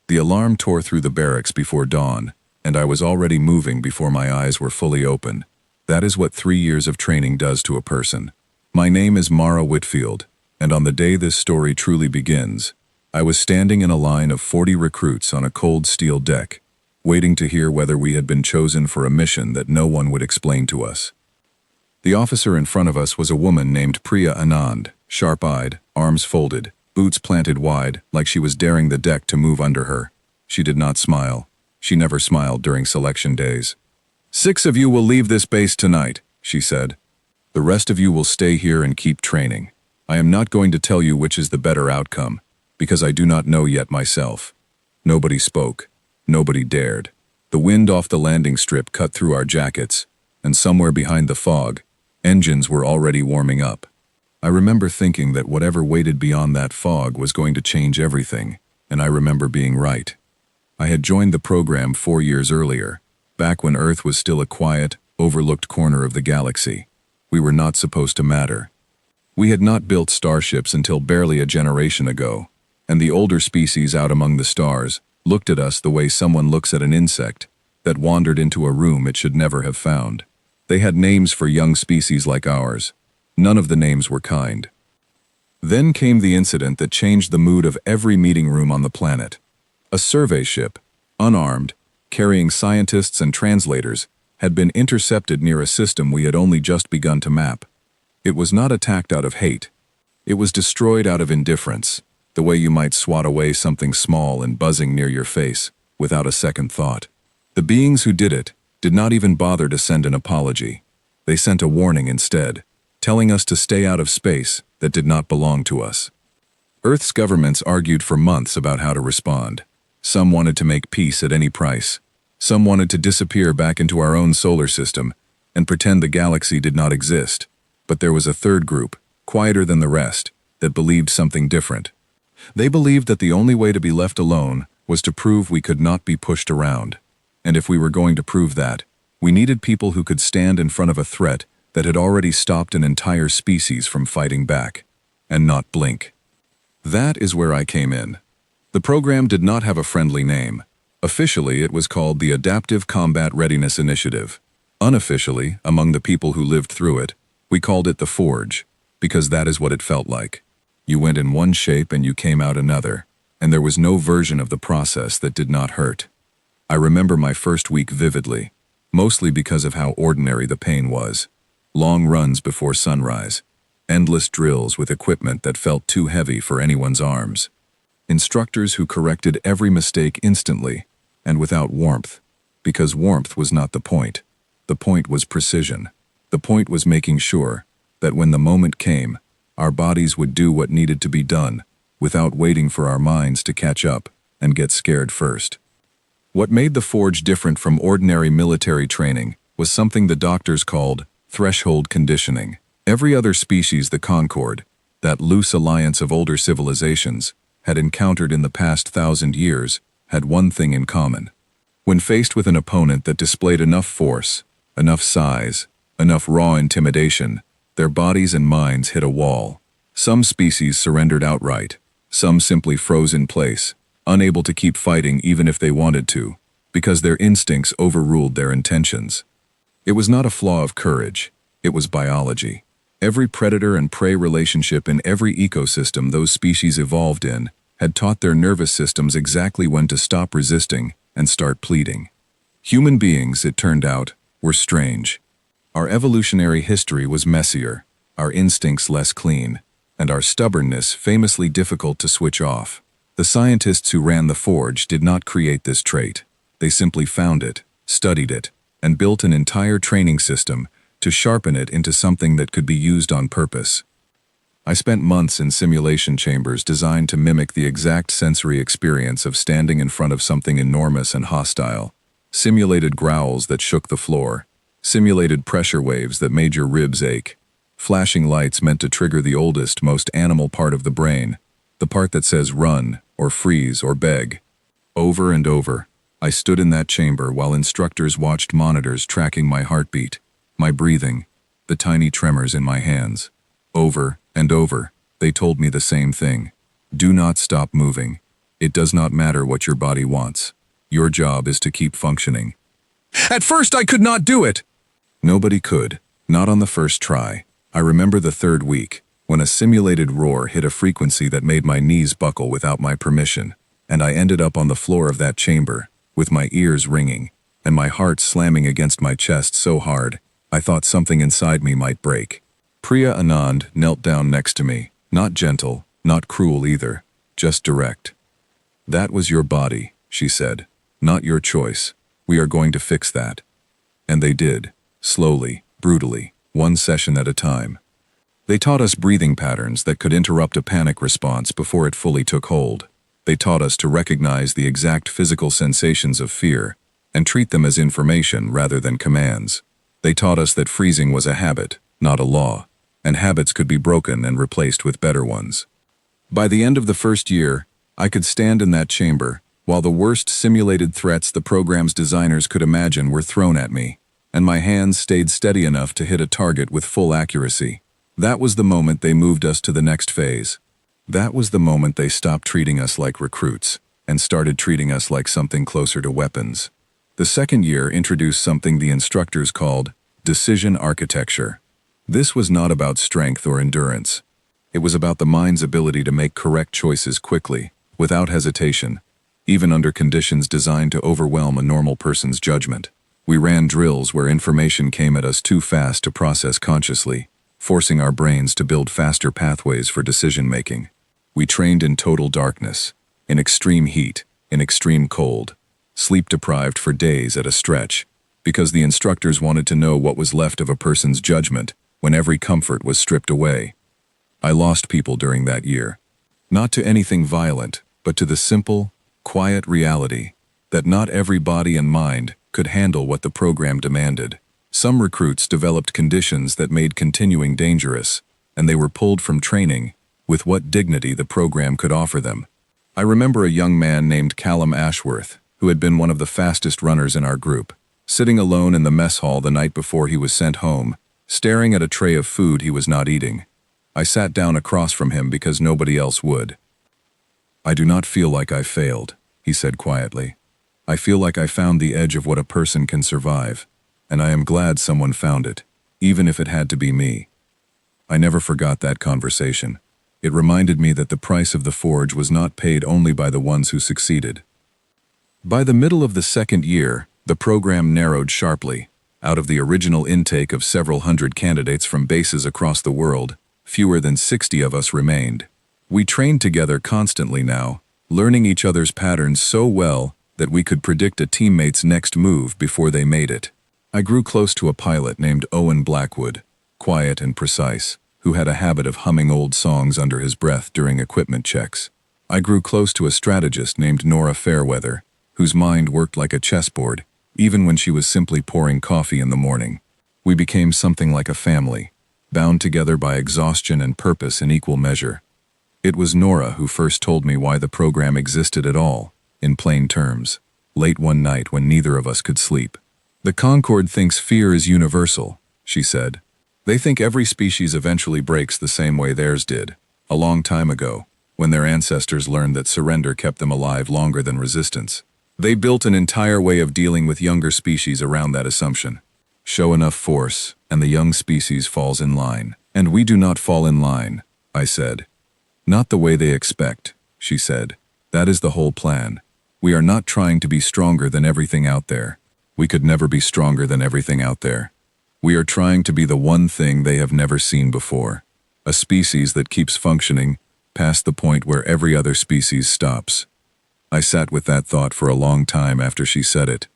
The alarm tore through the barracks before dawn, and I was already moving before my eyes were fully open. That is what 3 years of training does to a person. My name is Mara Whitfield, and on the day this story truly begins, I was standing in a line of 40 recruits on a cold steel deck, waiting to hear whether we had been chosen for a mission that no one would explain to us. The officer in front of us was a woman named Priya Anand, sharp-eyed, arms folded, boots planted wide, like she was daring the deck to move under her. She did not smile. She never smiled during selection days. "6 of you will leave this base tonight," she said. "The rest of you will stay here and keep training. I am not going to tell you which is the better outcome, because I do not know yet myself." Nobody spoke. Nobody dared. The wind off the landing strip cut through our jackets, and somewhere behind the fog, engines were already warming up. I remember thinking that whatever waited beyond that fog was going to change everything, and I remember being right. I had joined the program 4 years earlier, back when Earth was still a quiet, overlooked corner of the galaxy. We were not supposed to matter. We had not built starships until barely a generation ago, and the older species out among the stars looked at us the way someone looks at an insect that wandered into a room it should never have found. They had names for young species like ours. None of the names were kind. Then came the incident that changed the mood of every meeting room on the planet. A survey ship, unarmed, carrying scientists and translators, had been intercepted near a system we had only just begun to map. It was not attacked out of hate. It was destroyed out of indifference, the way you might swat away something small and buzzing near your face, without a second thought. The beings who did it did not even bother to send an apology. They sent a warning instead, telling us to stay out of space that did not belong to us. Earth's governments argued for months about how to respond. Some wanted to make peace at any price. Some wanted to disappear back into our own solar system and pretend the galaxy did not exist. But there was a third group, quieter than the rest, that believed something different. They believed that the only way to be left alone was to prove we could not be pushed around. And if we were going to prove that, we needed people who could stand in front of a threat that had already stopped an entire species from fighting back, and not blink. That is where I came in. The program did not have a friendly name. Officially, it was called the Adaptive Combat Readiness Initiative. Unofficially, among the people who lived through it, we called it the Forge, because that is what it felt like. You went in one shape and you came out another, and there was no version of the process that did not hurt. I remember my first week vividly, mostly because of how ordinary the pain was. Long runs before sunrise, endless drills with equipment that felt too heavy for anyone's arms. Instructors who corrected every mistake instantly and without warmth, because warmth was not the point. The point was precision. The point was making sure that when the moment came, our bodies would do what needed to be done without waiting for our minds to catch up and get scared first. What made the Forge different from ordinary military training was something the doctors called threshold conditioning. Every other species the Concord, that loose alliance of older civilizations, had encountered in the past 1,000 years, had one thing in common. When faced with an opponent that displayed enough force, enough size, enough raw intimidation, their bodies and minds hit a wall. Some species surrendered outright. Some simply froze in place, unable to keep fighting even if they wanted to, because their instincts overruled their intentions. It was not a flaw of courage. It was biology. Every predator and prey relationship in every ecosystem those species evolved in had taught their nervous systems exactly when to stop resisting and start pleading. Human beings, it turned out, were strange. Our evolutionary history was messier, our instincts less clean, and our stubbornness famously difficult to switch off. The scientists who ran the Forge did not create this trait. They simply found it, studied it, and built an entire training system to sharpen it into something that could be used on purpose. I spent months in simulation chambers designed to mimic the exact sensory experience of standing in front of something enormous and hostile. Simulated growls that shook the floor, simulated pressure waves that made your ribs ache, flashing lights meant to trigger the oldest, most animal part of the brain, the part that says run, or freeze, or beg. Over and over, I stood in that chamber while instructors watched monitors tracking my heartbeat, my breathing, the tiny tremors in my hands. Over and over, they told me the same thing. Do not stop moving. It does not matter what your body wants. Your job is to keep functioning. At first I could not do it! Nobody could, not on the first try. I remember the third week, when a simulated roar hit a frequency that made my knees buckle without my permission, and I ended up on the floor of that chamber, with my ears ringing, and my heart slamming against my chest so hard, I thought something inside me might break. Priya Anand knelt down next to me, not gentle, not cruel either, just direct. That was your body, she said, not your choice. We are going to fix that. And they did, slowly, brutally, one session at a time. They taught us breathing patterns that could interrupt a panic response before it fully took hold. They taught us to recognize the exact physical sensations of fear and treat them as information rather than commands. They taught us that freezing was a habit, not a law, and habits could be broken and replaced with better ones. By the end of the first year, I could stand in that chamber, while the worst simulated threats the program's designers could imagine were thrown at me, and my hands stayed steady enough to hit a target with full accuracy. That was the moment they moved us to the next phase. That was the moment they stopped treating us like recruits and started treating us like something closer to weapons. The second year introduced something the instructors called decision architecture. This was not about strength or endurance. It was about the mind's ability to make correct choices quickly, without hesitation, even under conditions designed to overwhelm a normal person's judgment. We ran drills where information came at us too fast to process consciously, forcing our brains to build faster pathways for decision-making. We trained in total darkness, in extreme heat, in extreme cold, sleep-deprived for days at a stretch, because the instructors wanted to know what was left of a person's judgment when every comfort was stripped away. I lost people during that year, not to anything violent, but to the simple, quiet reality that not every body and mind could handle what the program demanded. Some recruits developed conditions that made continuing dangerous, and they were pulled from training with what dignity the program could offer them. I remember a young man named Callum Ashworth, who had been one of the fastest runners in our group, sitting alone in the mess hall the night before he was sent home, staring at a tray of food he was not eating. I sat down across from him because nobody else would. "I do not feel like I failed," he said quietly. "I feel like I found the edge of what a person can survive, and I am glad someone found it, even if it had to be me." I never forgot that conversation. It reminded me that the price of the forge was not paid only by the ones who succeeded. By the middle of the second year, the program narrowed sharply. Out of the original intake of several hundred candidates from bases across the world, fewer than 60 of us remained. We trained together constantly now, learning each other's patterns so well that we could predict a teammate's next move before they made it. I grew close to a pilot named Owen Blackwood, quiet and precise, who had a habit of humming old songs under his breath during equipment checks. I grew close to a strategist named Nora Fairweather, whose mind worked like a chessboard, even when she was simply pouring coffee in the morning. We became something like a family, bound together by exhaustion and purpose in equal measure. It was Nora who first told me why the program existed at all, in plain terms, late one night when neither of us could sleep. "The Concord thinks fear is universal," she said. "They think every species eventually breaks the same way theirs did, a long time ago, when their ancestors learned that surrender kept them alive longer than resistance. They built an entire way of dealing with younger species around that assumption. Show enough force, and the young species falls in line. And we do not fall in line," I said. "Not the way they expect," she said. "That is the whole plan. We are not trying to be stronger than everything out there. We could never be stronger than everything out there. We are trying to be the one thing they have never seen before. A species that keeps functioning past the point where every other species stops." I sat with that thought for a long time after she said it.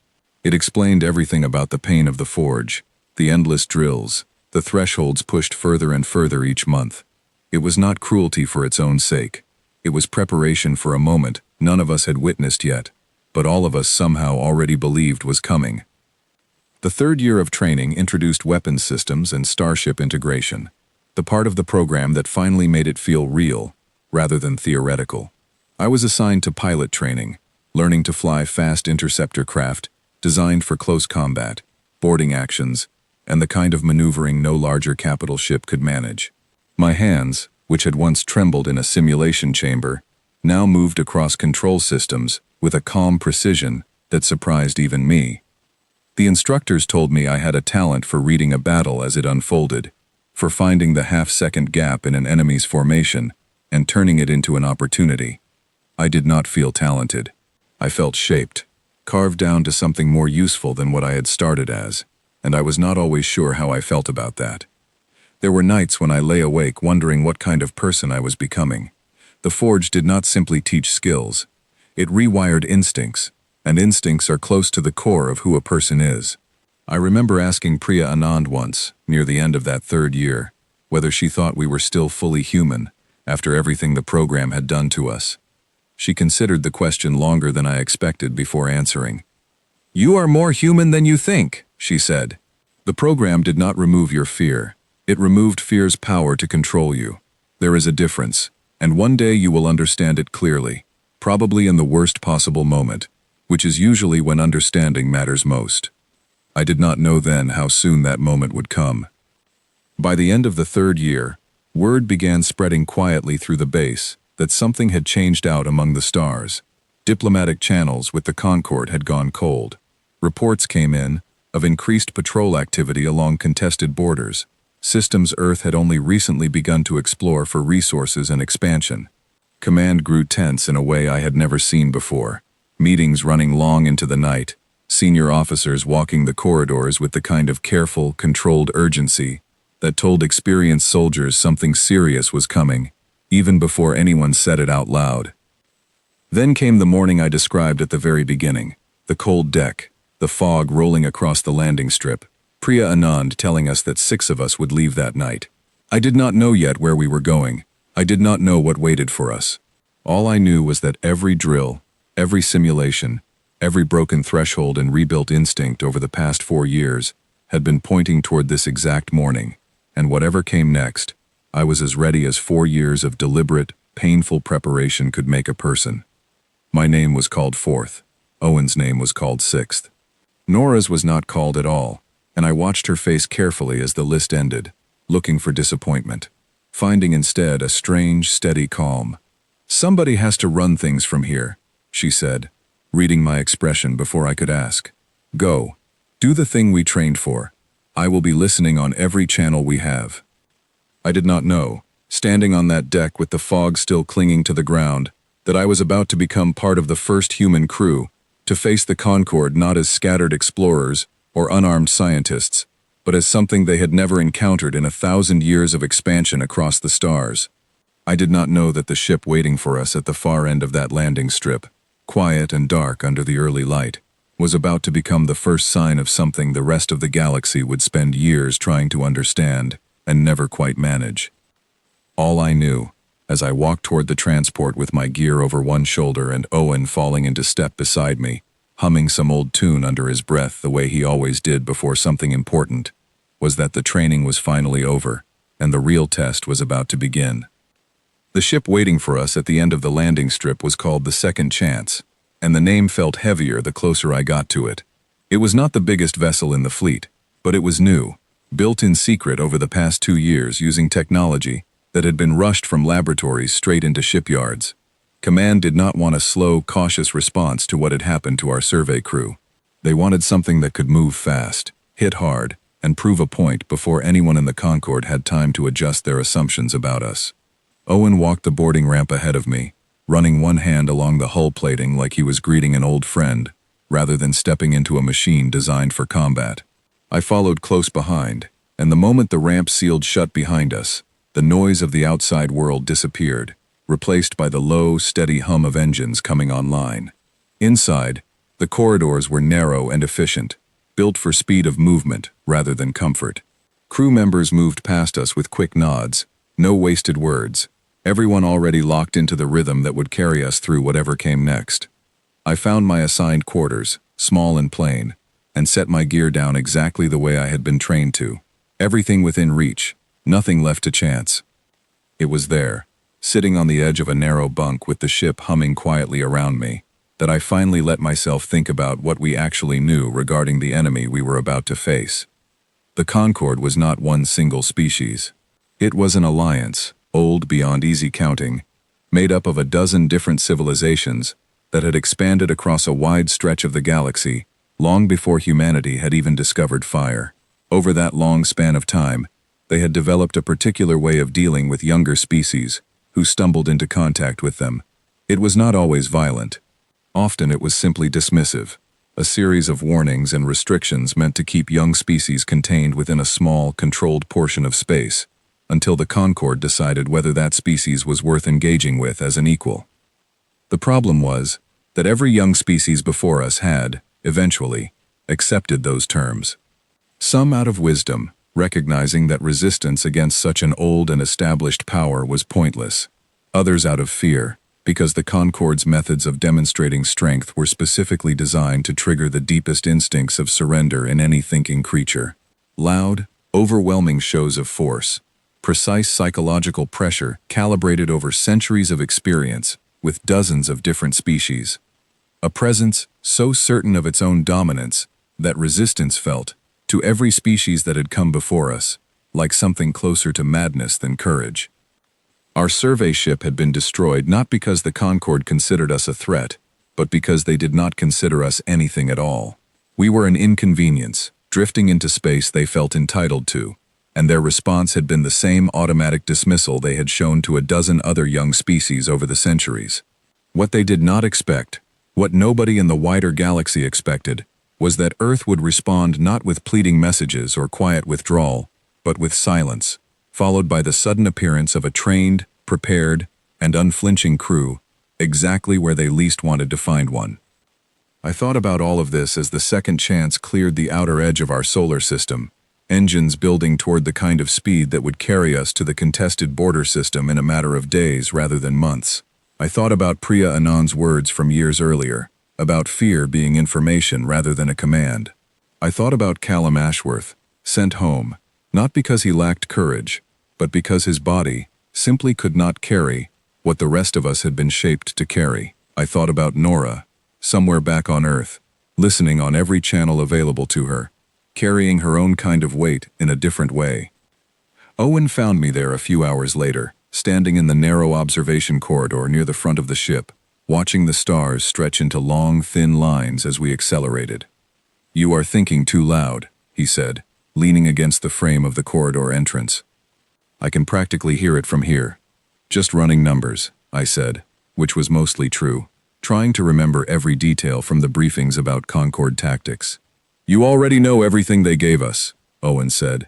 It explained everything about the pain of the forge, the endless drills, the thresholds pushed further and further each month. It was not cruelty for its own sake. It was preparation for a moment none of us had witnessed yet, but all of us somehow already believed was coming. The third year of training introduced weapons systems and starship integration, the part of the program that finally made it feel real, rather than theoretical. I was assigned to pilot training, learning to fly fast interceptor craft designed for close combat, boarding actions, and the kind of maneuvering no larger capital ship could manage. My hands, which had once trembled in a simulation chamber, now moved across control systems with a calm precision that surprised even me. The instructors told me I had a talent for reading a battle as it unfolded, for finding the half-second gap in an enemy's formation and turning it into an opportunity. I did not feel talented. I felt shaped, carved down to something more useful than what I had started as, and I was not always sure how I felt about that. There were nights when I lay awake wondering what kind of person I was becoming. The Forge did not simply teach skills. It rewired instincts, and instincts are close to the core of who a person is. I remember asking Priya Anand once, near the end of that third year, whether she thought we were still fully human after everything the program had done to us. She considered the question longer than I expected before answering. "You are more human than you think," she said. "The program did not remove your fear. It removed fear's power to control you. There is a difference, and one day you will understand it clearly, probably in the worst possible moment, which is usually when understanding matters most." I did not know then how soon that moment would come. By the end of the third year, word began spreading quietly through the base that something had changed out among the stars. Diplomatic channels with the Concord had gone cold. Reports came in of increased patrol activity along contested borders, systems Earth had only recently begun to explore for resources and expansion. Command grew tense in a way I had never seen before. Meetings running long into the night, senior officers walking the corridors with the kind of careful, controlled urgency that told experienced soldiers something serious was coming, even before anyone said it out loud. Then came the morning I described at the very beginning, the cold deck, the fog rolling across the landing strip, Priya Anand telling us that 6 of us would leave that night. I did not know yet where we were going. I did not know what waited for us. All I knew was that every drill, every simulation, every broken threshold and rebuilt instinct over the past 4 years had been pointing toward this exact morning, and whatever came next, I was as ready as 4 years of deliberate, painful preparation could make a person. My name was called 4th. Owen's name was called 6th. Nora's was not called at all, and I watched her face carefully as the list ended, looking for disappointment, finding instead a strange, steady calm. "Somebody has to run things from here," she said, reading my expression before I could ask. "Go. Do the thing we trained for. I will be listening on every channel we have." I did not know, standing on that deck with the fog still clinging to the ground, that I was about to become part of the first human crew, to face the Concord not as scattered explorers or unarmed scientists, but as something they had never encountered in 1,000 years of expansion across the stars. I did not know that the ship waiting for us at the far end of that landing strip, quiet and dark under the early light, was about to become the first sign of something the rest of the galaxy would spend years trying to understand and never quite manage. All I knew, as I walked toward the transport with my gear over one shoulder and Owen falling into step beside me, humming some old tune under his breath the way he always did before something important, was that the training was finally over, and the real test was about to begin. The ship waiting for us at the end of the landing strip was called the Second Chance, and the name felt heavier the closer I got to it. It was not the biggest vessel in the fleet, but it was new, built in secret over the past 2 years using technology that had been rushed from laboratories straight into shipyards. Command did not want a slow, cautious response to what had happened to our survey crew. They wanted something that could move fast, hit hard, and prove a point before anyone in the Concord had time to adjust their assumptions about us. Owen walked the boarding ramp ahead of me, running one hand along the hull plating like he was greeting an old friend, rather than stepping into a machine designed for combat. I followed close behind, and the moment the ramp sealed shut behind us, the noise of the outside world disappeared, replaced by the low, steady hum of engines coming online. Inside, the corridors were narrow and efficient, built for speed of movement rather than comfort. Crew members moved past us with quick nods, no wasted words, everyone already locked into the rhythm that would carry us through whatever came next. I found my assigned quarters, small and plain, and set my gear down exactly the way I had been trained to. Everything within reach, nothing left to chance. It was there, sitting on the edge of a narrow bunk with the ship humming quietly around me, that I finally let myself think about what we actually knew regarding the enemy we were about to face. The Concord was not one single species. It was an alliance, old beyond easy counting, made up of a dozen different civilizations that had expanded across a wide stretch of the galaxy long before humanity had even discovered fire. Over that long span of time, they had developed a particular way of dealing with younger species who stumbled into contact with them. It was not always violent. Often it was simply dismissive, a series of warnings and restrictions meant to keep young species contained within a small, controlled portion of space, until the Concord decided whether that species was worth engaging with as an equal. The problem was that every young species before us had, eventually, accepted those terms. Some out of wisdom, recognizing that resistance against such an old and established power was pointless. Others out of fear, because the Concord's methods of demonstrating strength were specifically designed to trigger the deepest instincts of surrender in any thinking creature. Loud, overwhelming shows of force, precise psychological pressure calibrated over centuries of experience with dozens of different species. A presence so certain of its own dominance that resistance felt, to every species that had come before us, like something closer to madness than courage. Our survey ship had been destroyed not because the Concord considered us a threat, but because they did not consider us anything at all. We were an inconvenience, drifting into space they felt entitled to, and their response had been the same automatic dismissal they had shown to a dozen other young species over the centuries. What they did not expect, what nobody in the wider galaxy expected, was that Earth would respond not with pleading messages or quiet withdrawal, but with silence, followed by the sudden appearance of a trained, prepared, and unflinching crew, exactly where they least wanted to find one. I thought about all of this as the second chance cleared the outer edge of our solar system, engines building toward the kind of speed that would carry us to the contested border system in a matter of days rather than months. I thought about Priya Anand's words from years earlier, about fear being information rather than a command. I thought about Callum Ashworth, sent home, not because he lacked courage, but because his body simply could not carry what the rest of us had been shaped to carry. I thought about Nora, somewhere back on Earth, listening on every channel available to her, carrying her own kind of weight in a different way. Owen found me there a few hours later, standing in the narrow observation corridor near the front of the ship, watching the stars stretch into long, thin lines as we accelerated. "You are thinking too loud," he said, leaning against the frame of the corridor entrance. "I can practically hear it from here." "Just running numbers," I said, which was mostly true, trying to remember every detail from the briefings about Concord tactics. "You already know everything they gave us," Owen said.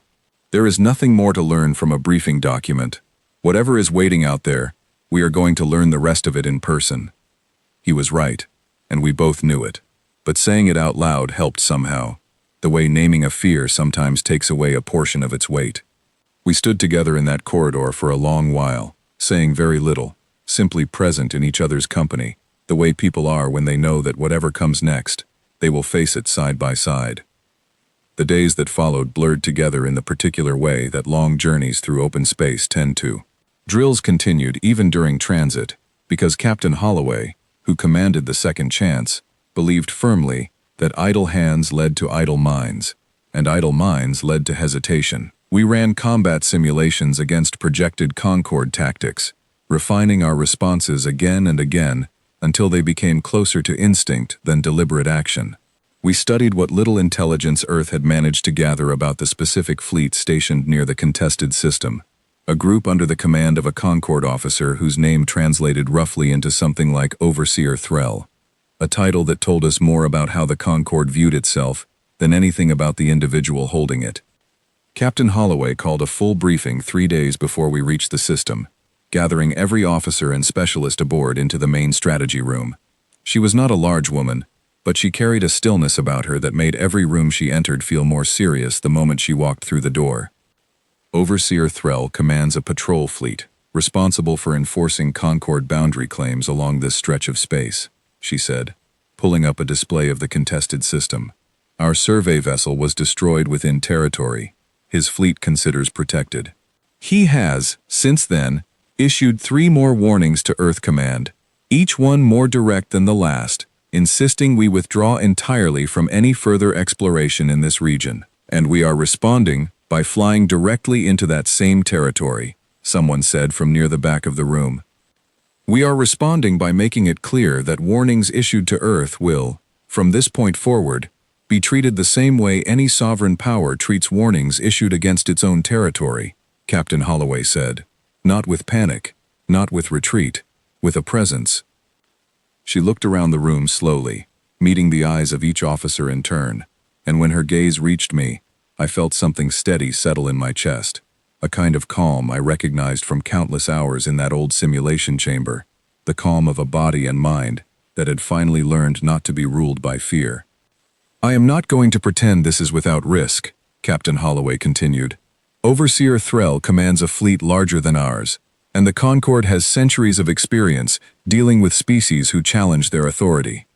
"There is nothing more to learn from a briefing document. Whatever is waiting out there, we are going to learn the rest of it in person." He was right, and we both knew it. But saying it out loud helped somehow, the way naming a fear sometimes takes away a portion of its weight. We stood together in that corridor for a long while, saying very little, simply present in each other's company, the way people are when they know that whatever comes next, they will face it side by side. The days that followed blurred together in the particular way that long journeys through open space tend to. Drills continued even during transit, because Captain Holloway, who commanded the second chance, believed firmly that idle hands led to idle minds, and idle minds led to hesitation. We ran combat simulations against projected Concord tactics, refining our responses again and again until they became closer to instinct than deliberate action. We studied what little intelligence Earth had managed to gather about the specific fleet stationed near the contested system, a group under the command of a Concord officer whose name translated roughly into something like Overseer Threll, a title that told us more about how the Concord viewed itself than anything about the individual holding it. Captain Holloway called a full briefing 3 days before we reached the system, gathering every officer and specialist aboard into the main strategy room. She was not a large woman, but she carried a stillness about her that made every room she entered feel more serious the moment she walked through the door. Overseer Threll commands a patrol fleet, responsible for enforcing Concord boundary claims along this stretch of space, she said, pulling up a display of the contested system. Our survey vessel was destroyed within territory. His fleet considers protected. He has, since then, issued 3 more warnings to Earth Command, each one more direct than the last, insisting we withdraw entirely from any further exploration in this region. And we are responding by flying directly into that same territory, someone said from near the back of the room. We are responding by making it clear that warnings issued to Earth will, from this point forward, be treated the same way any sovereign power treats warnings issued against its own territory, Captain Holloway said. Not with panic, not with retreat, with a presence. She looked around the room slowly, meeting the eyes of each officer in turn, and when her gaze reached me, I felt something steady settle in my chest, a kind of calm I recognized from countless hours in that old simulation chamber, the calm of a body and mind that had finally learned not to be ruled by fear. I am not going to pretend this is without risk, Captain Holloway continued. Overseer Threll commands a fleet larger than ours, and the Concord has centuries of experience dealing with species who challenge their authority.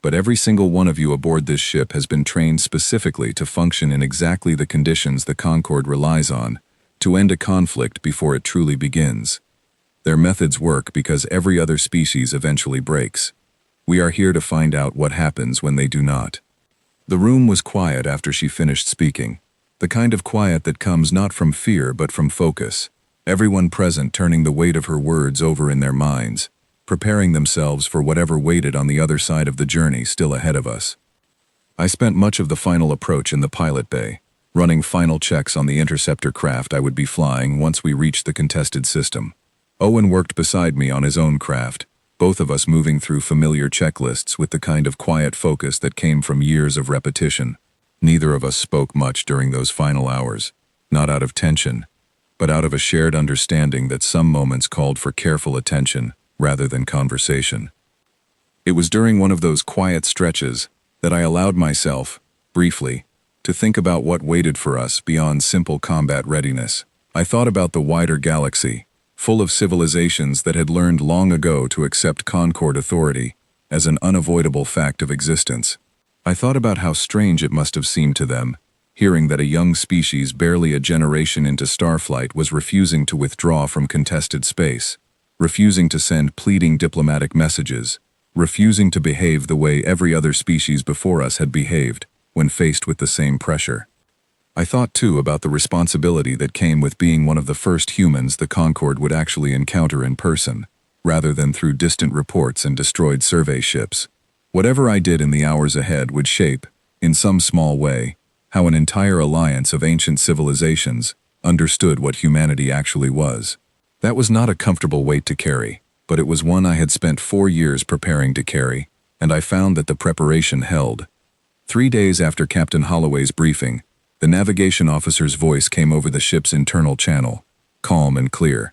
But every single one of you aboard this ship has been trained specifically to function in exactly the conditions the Concord relies on, to end a conflict before it truly begins. Their methods work because every other species eventually breaks. We are here to find out what happens when they do not. The room was quiet after she finished speaking, the kind of quiet that comes not from fear but from focus, everyone present turning the weight of her words over in their minds, preparing themselves for whatever waited on the other side of the journey still ahead of us. I spent much of the final approach in the pilot bay, running final checks on the interceptor craft I would be flying once we reached the contested system. Owen worked beside me on his own craft, both of us moving through familiar checklists with the kind of quiet focus that came from years of repetition. Neither of us spoke much during those final hours, not out of tension, but out of a shared understanding that some moments called for careful attention rather than conversation. It was during one of those quiet stretches that I allowed myself, briefly, to think about what waited for us beyond simple combat readiness. I thought about the wider galaxy, full of civilizations that had learned long ago to accept Concord authority as an unavoidable fact of existence. I thought about how strange it must have seemed to them, hearing that a young species barely a generation into starflight was refusing to withdraw from contested space, refusing to send pleading diplomatic messages, refusing to behave the way every other species before us had behaved when faced with the same pressure. I thought too about the responsibility that came with being one of the first humans the Concord would actually encounter in person, rather than through distant reports and destroyed survey ships. Whatever I did in the hours ahead would shape, in some small way, how an entire alliance of ancient civilizations understood what humanity actually was. That was not a comfortable weight to carry, but it was one I had spent 4 years preparing to carry, and I found that the preparation held. 3 days after Captain Holloway's briefing, the navigation officer's voice came over the ship's internal channel, calm and clear.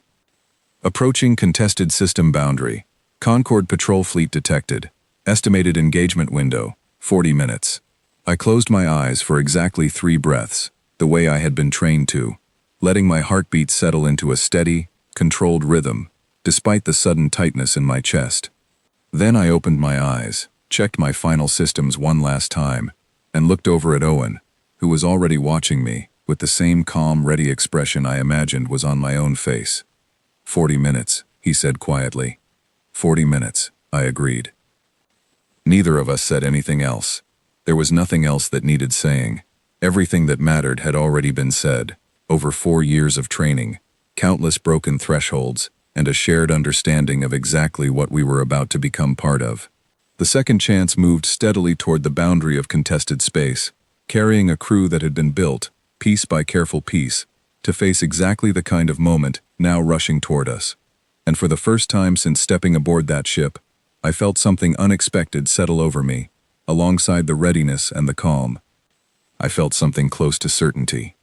Approaching contested system boundary. Concord patrol fleet detected. Estimated engagement window, 40 minutes. I closed my eyes for exactly 3 breaths, the way I had been trained to, letting my heartbeat settle into a steady, controlled rhythm, despite the sudden tightness in my chest. Then I opened my eyes, checked my final systems one last time, and looked over at Owen, who was already watching me, with the same calm, ready expression I imagined was on my own face. 40 minutes, he said quietly. 40 minutes, I agreed. Neither of us said anything else. There was nothing else that needed saying. Everything that mattered had already been said. Over 4 years of training, countless broken thresholds, and a shared understanding of exactly what we were about to become part of. The second chance moved steadily toward the boundary of contested space, carrying a crew that had been built, piece by careful piece, to face exactly the kind of moment now rushing toward us. And for the first time since stepping aboard that ship, I felt something unexpected settle over me, alongside the readiness and the calm. I felt something close to certainty.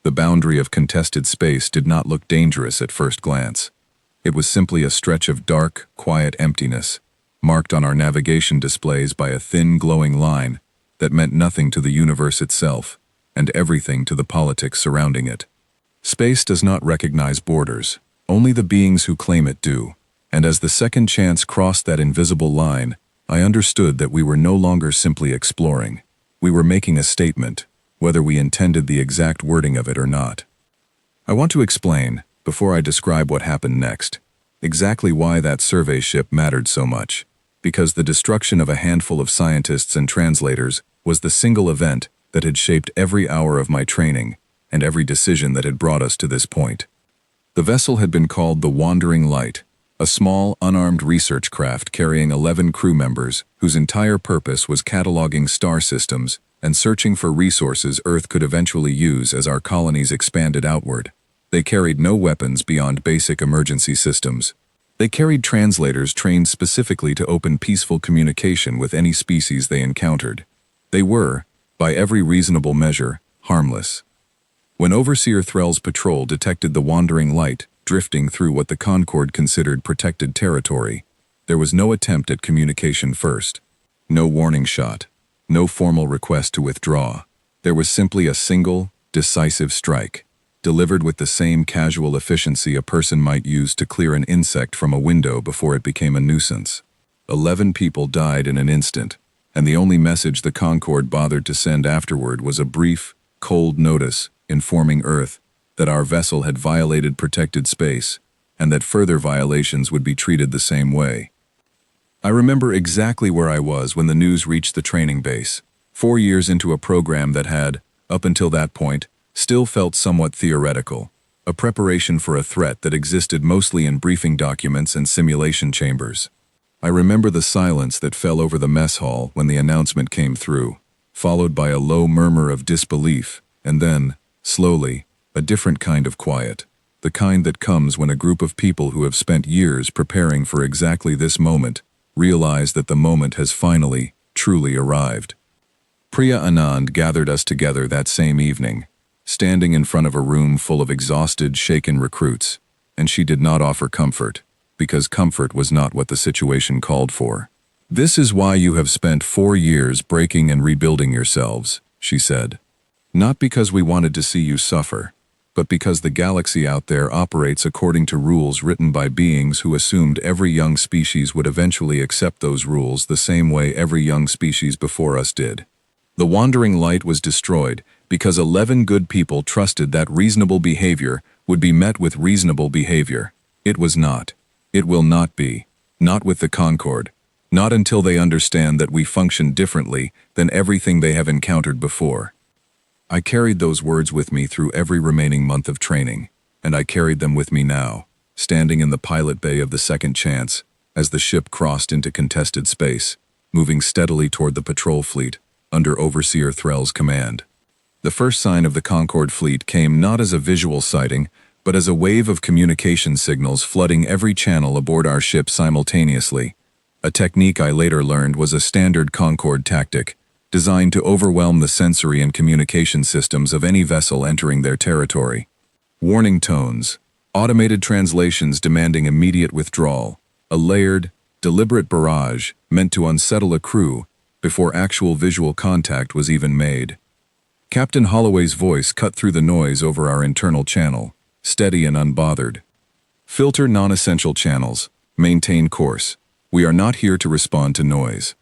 The boundary of contested space did not look dangerous at first glance. It was simply a stretch of dark, quiet emptiness, marked on our navigation displays by a thin, glowing line that meant nothing to the universe itself, and everything to the politics surrounding it. Space does not recognize borders, only the beings who claim it do, and as the second chance crossed that invisible line, I understood that we were no longer simply exploring. We were making a statement, whether we intended the exact wording of it or not. I want to explain, before I describe what happened next, exactly why that survey ship mattered so much, because the destruction of a handful of scientists and translators was the single event that had shaped every hour of my training and every decision that had brought us to this point. The vessel had been called the Wandering Light, A small, unarmed research craft carrying 11 crew members whose entire purpose was cataloging star systems and searching for resources Earth could eventually use as our colonies expanded outward. They carried no weapons beyond basic emergency systems. They carried translators trained specifically to open peaceful communication with any species they encountered. They were, by every reasonable measure, harmless. When Overseer Threll's patrol detected the wandering light drifting through what the Concord considered protected territory, there was no attempt at communication first. No warning shot. No formal request to withdraw. There was simply a single, decisive strike, delivered with the same casual efficiency a person might use to clear an insect from a window before it became a nuisance. 11 people died in an instant, and the only message the Concord bothered to send afterward was a brief, cold notice informing Earth that our vessel had violated protected space, and that further violations would be treated the same way. I remember exactly where I was when the news reached the training base, 4 years into a program that had, up until that point, still felt somewhat theoretical, a preparation for a threat that existed mostly in briefing documents and simulation chambers. I remember the silence that fell over the mess hall when the announcement came through, followed by a low murmur of disbelief, and then, slowly, a different kind of quiet, the kind that comes when a group of people who have spent years preparing for exactly this moment realize that the moment has finally, truly arrived. Priya Anand gathered us together that same evening, standing in front of a room full of exhausted, shaken recruits, and she did not offer comfort, because comfort was not what the situation called for. "This is why you have spent 4 years breaking and rebuilding yourselves," she said. "Not because we wanted to see you suffer, but because the galaxy out there operates according to rules written by beings who assumed every young species would eventually accept those rules the same way every young species before us did. The wandering light was destroyed because 11 good people trusted that reasonable behavior would be met with reasonable behavior. It was not. It will not be. Not with the Concord. Not until they understand that we function differently than everything they have encountered before." I carried those words with me through every remaining month of training, and I carried them with me now, standing in the pilot bay of the Second Chance, as the ship crossed into contested space, moving steadily toward the patrol fleet, under Overseer Threll's command. The first sign of the Concord fleet came not as a visual sighting, but as a wave of communication signals flooding every channel aboard our ship simultaneously. A technique I later learned was a standard Concord tactic, designed to overwhelm the sensory and communication systems of any vessel entering their territory. Warning tones, automated translations demanding immediate withdrawal, a layered, deliberate barrage meant to unsettle a crew before actual visual contact was even made. Captain Holloway's voice cut through the noise over our internal channel, steady and unbothered. "Filter non-essential channels. Maintain course. We are not here to respond to noise."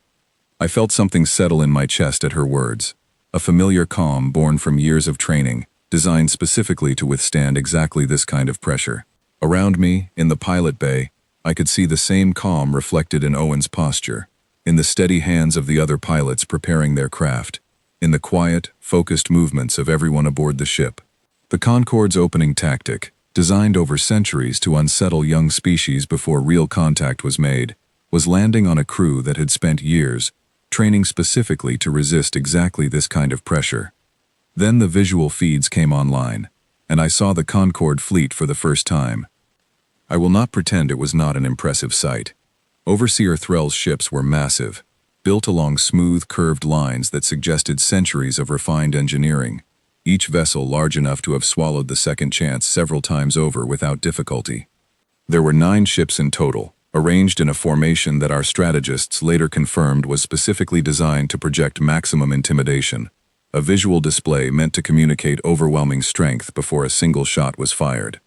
I felt something settle in my chest at her words, a familiar calm born from years of training, designed specifically to withstand exactly this kind of pressure. Around me, in the pilot bay, I could see the same calm reflected in Owen's posture, in the steady hands of the other pilots preparing their craft, in the quiet, focused movements of everyone aboard the ship. The Concord's opening tactic, designed over centuries to unsettle young species before real contact was made, was landing on a crew that had spent years training specifically to resist exactly this kind of pressure. Then the visual feeds came online, and I saw the Concord fleet for the first time. I will not pretend it was not an impressive sight. Overseer Threll's ships were massive, built along smooth, curved lines that suggested centuries of refined engineering, each vessel large enough to have swallowed the Second Chance several times over without difficulty. There were 9 ships in total, arranged in a formation that our strategists later confirmed was specifically designed to project maximum intimidation, a visual display meant to communicate overwhelming strength before a single shot was fired.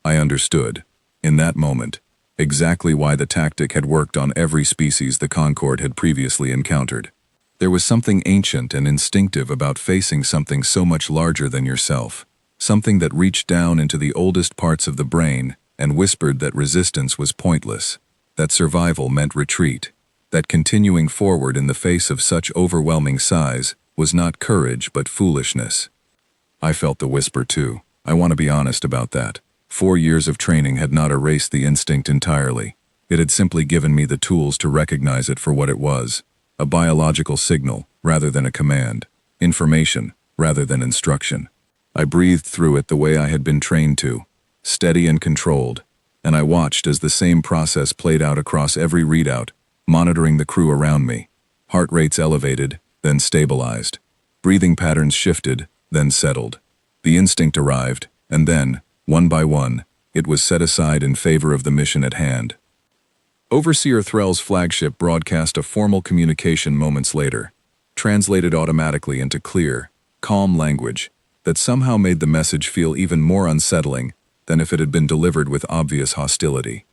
I understood, in that moment, exactly why the tactic had worked on every species the Concord had previously encountered. There was something ancient and instinctive about facing something so much larger than yourself, something that reached down into the oldest parts of the brain and whispered that resistance was pointless, that survival meant retreat, that continuing forward in the face of such overwhelming size was not courage but foolishness. I felt the whisper too. I want to be honest about that. 4 years of training had not erased the instinct entirely. It had simply given me the tools to recognize it for what it was, a biological signal rather than a command, information rather than instruction. I breathed through it the way I had been trained to, steady and controlled, and I watched as the same process played out across every readout, monitoring the crew around me. Heart rates elevated, then stabilized. Breathing patterns shifted, then settled. The instinct arrived, and then, one by one, it was set aside in favor of the mission at hand. Overseer Threll's flagship broadcast a formal communication moments later, translated automatically into clear, calm language that somehow made the message feel even more unsettling than if it had been delivered with obvious hostility.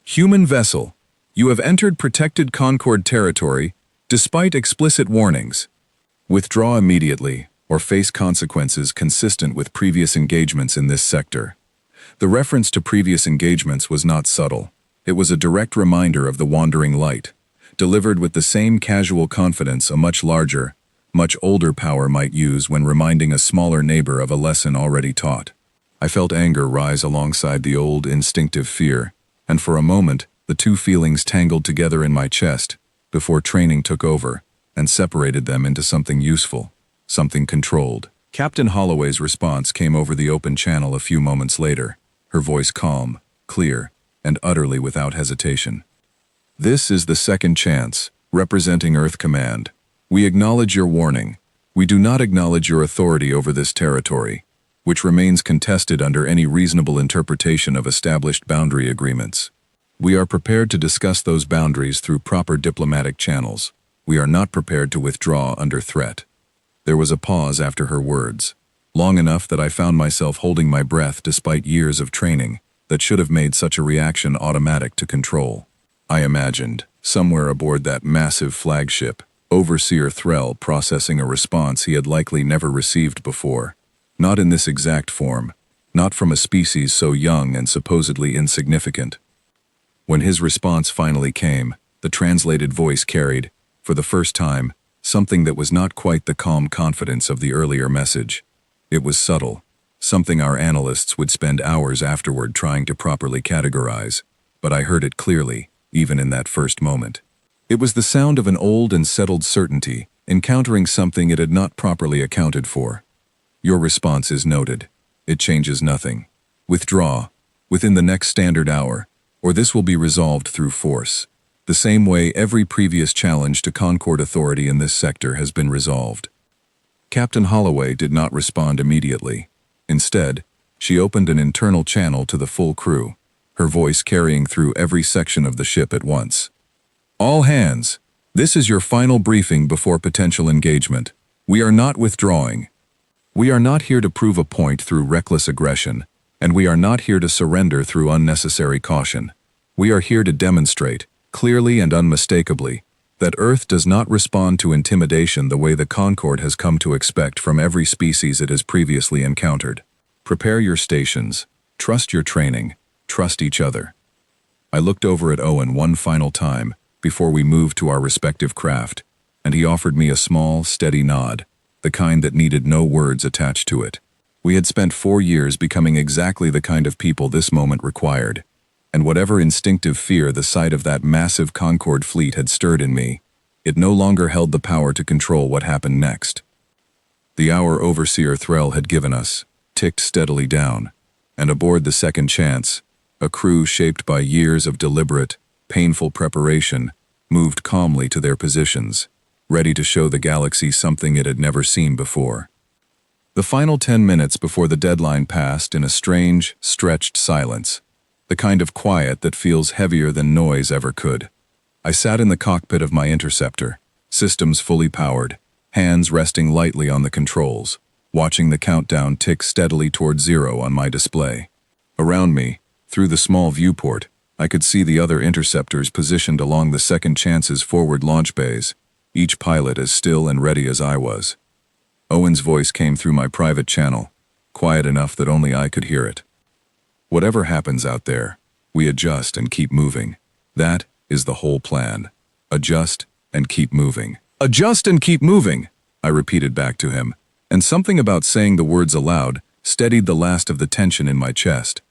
Human vessel, you have entered protected Concord territory despite explicit warnings. Withdraw immediately or face consequences consistent with previous engagements in this sector. The reference to previous engagements was not subtle. It was a direct reminder of the wandering light, delivered with the same casual confidence a much larger, much older power might use when reminding a smaller neighbor of a lesson already taught. I felt anger rise alongside the old instinctive fear, and for a moment, the two feelings tangled together in my chest before training took over and separated them into something useful, something controlled. Captain Holloway's response came over the open channel a few moments later, her voice calm, clear, and utterly without hesitation. This is the second chance, representing Earth Command. We acknowledge your warning. We do not acknowledge your authority over this territory, which remains contested under any reasonable interpretation of established boundary agreements. We are prepared to discuss those boundaries through proper diplomatic channels. We are not prepared to withdraw under threat. There was a pause after her words, long enough that I found myself holding my breath despite years of training that should have made such a reaction automatic to control. I imagined, somewhere aboard that massive flagship, Overseer Threll processing a response he had likely never received before. Not in this exact form, not from a species so young and supposedly insignificant. When his response finally came, the translated voice carried, for the first time, something that was not quite the calm confidence of the earlier message. It was subtle, something our analysts would spend hours afterward trying to properly categorize, but I heard it clearly, even in that first moment. It was the sound of an old and settled certainty, encountering something it had not properly accounted for. Your response is noted. It changes nothing. Withdraw, within the next standard hour, or this will be resolved through force. The same way every previous challenge to Concord authority in this sector has been resolved. Captain Holloway did not respond immediately. Instead, she opened an internal channel to the full crew, her voice carrying through every section of the ship at once. All hands, this is your final briefing before potential engagement. We are not withdrawing. We are not here to prove a point through reckless aggression, and we are not here to surrender through unnecessary caution. We are here to demonstrate, clearly and unmistakably, that Earth does not respond to intimidation the way the Concord has come to expect from every species it has previously encountered. Prepare your stations, trust your training, trust each other. I looked over at Owen one final time before we moved to our respective craft, and he offered me a small, steady nod, the kind that needed no words attached to it. We had spent 4 years becoming exactly the kind of people this moment required, and whatever instinctive fear the sight of that massive Concord fleet had stirred in me, it no longer held the power to control what happened next. The hour Overseer Threll had given us ticked steadily down, and aboard the second chance, a crew shaped by years of deliberate, painful preparation moved calmly to their positions, ready to show the galaxy something it had never seen before. The final 10 minutes before the deadline passed in a strange, stretched silence, the kind of quiet that feels heavier than noise ever could. I sat in the cockpit of my interceptor, systems fully powered, hands resting lightly on the controls, watching the countdown tick steadily toward 0 on my display. Around me, through the small viewport, I could see the other interceptors positioned along the second chance's forward launch bays, each pilot as still and ready as I was. Owen's voice came through my private channel, quiet enough that only I could hear it. Whatever happens out there, we adjust and keep moving. That is the whole plan. Adjust and keep moving. Adjust and keep moving, I repeated back to him, and something about saying the words aloud steadied the last of the tension in my chest.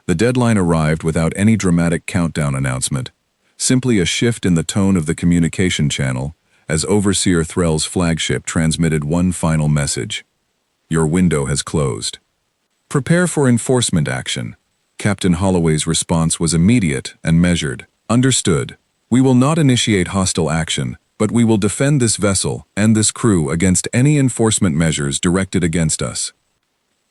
The deadline arrived without any dramatic countdown announcement, simply a shift in the tone of the communication channel as Overseer Threll's flagship transmitted one final message. Your window has closed. Prepare for enforcement action. Captain Holloway's response was immediate and measured. Understood. We will not initiate hostile action, but we will defend this vessel and this crew against any enforcement measures directed against us.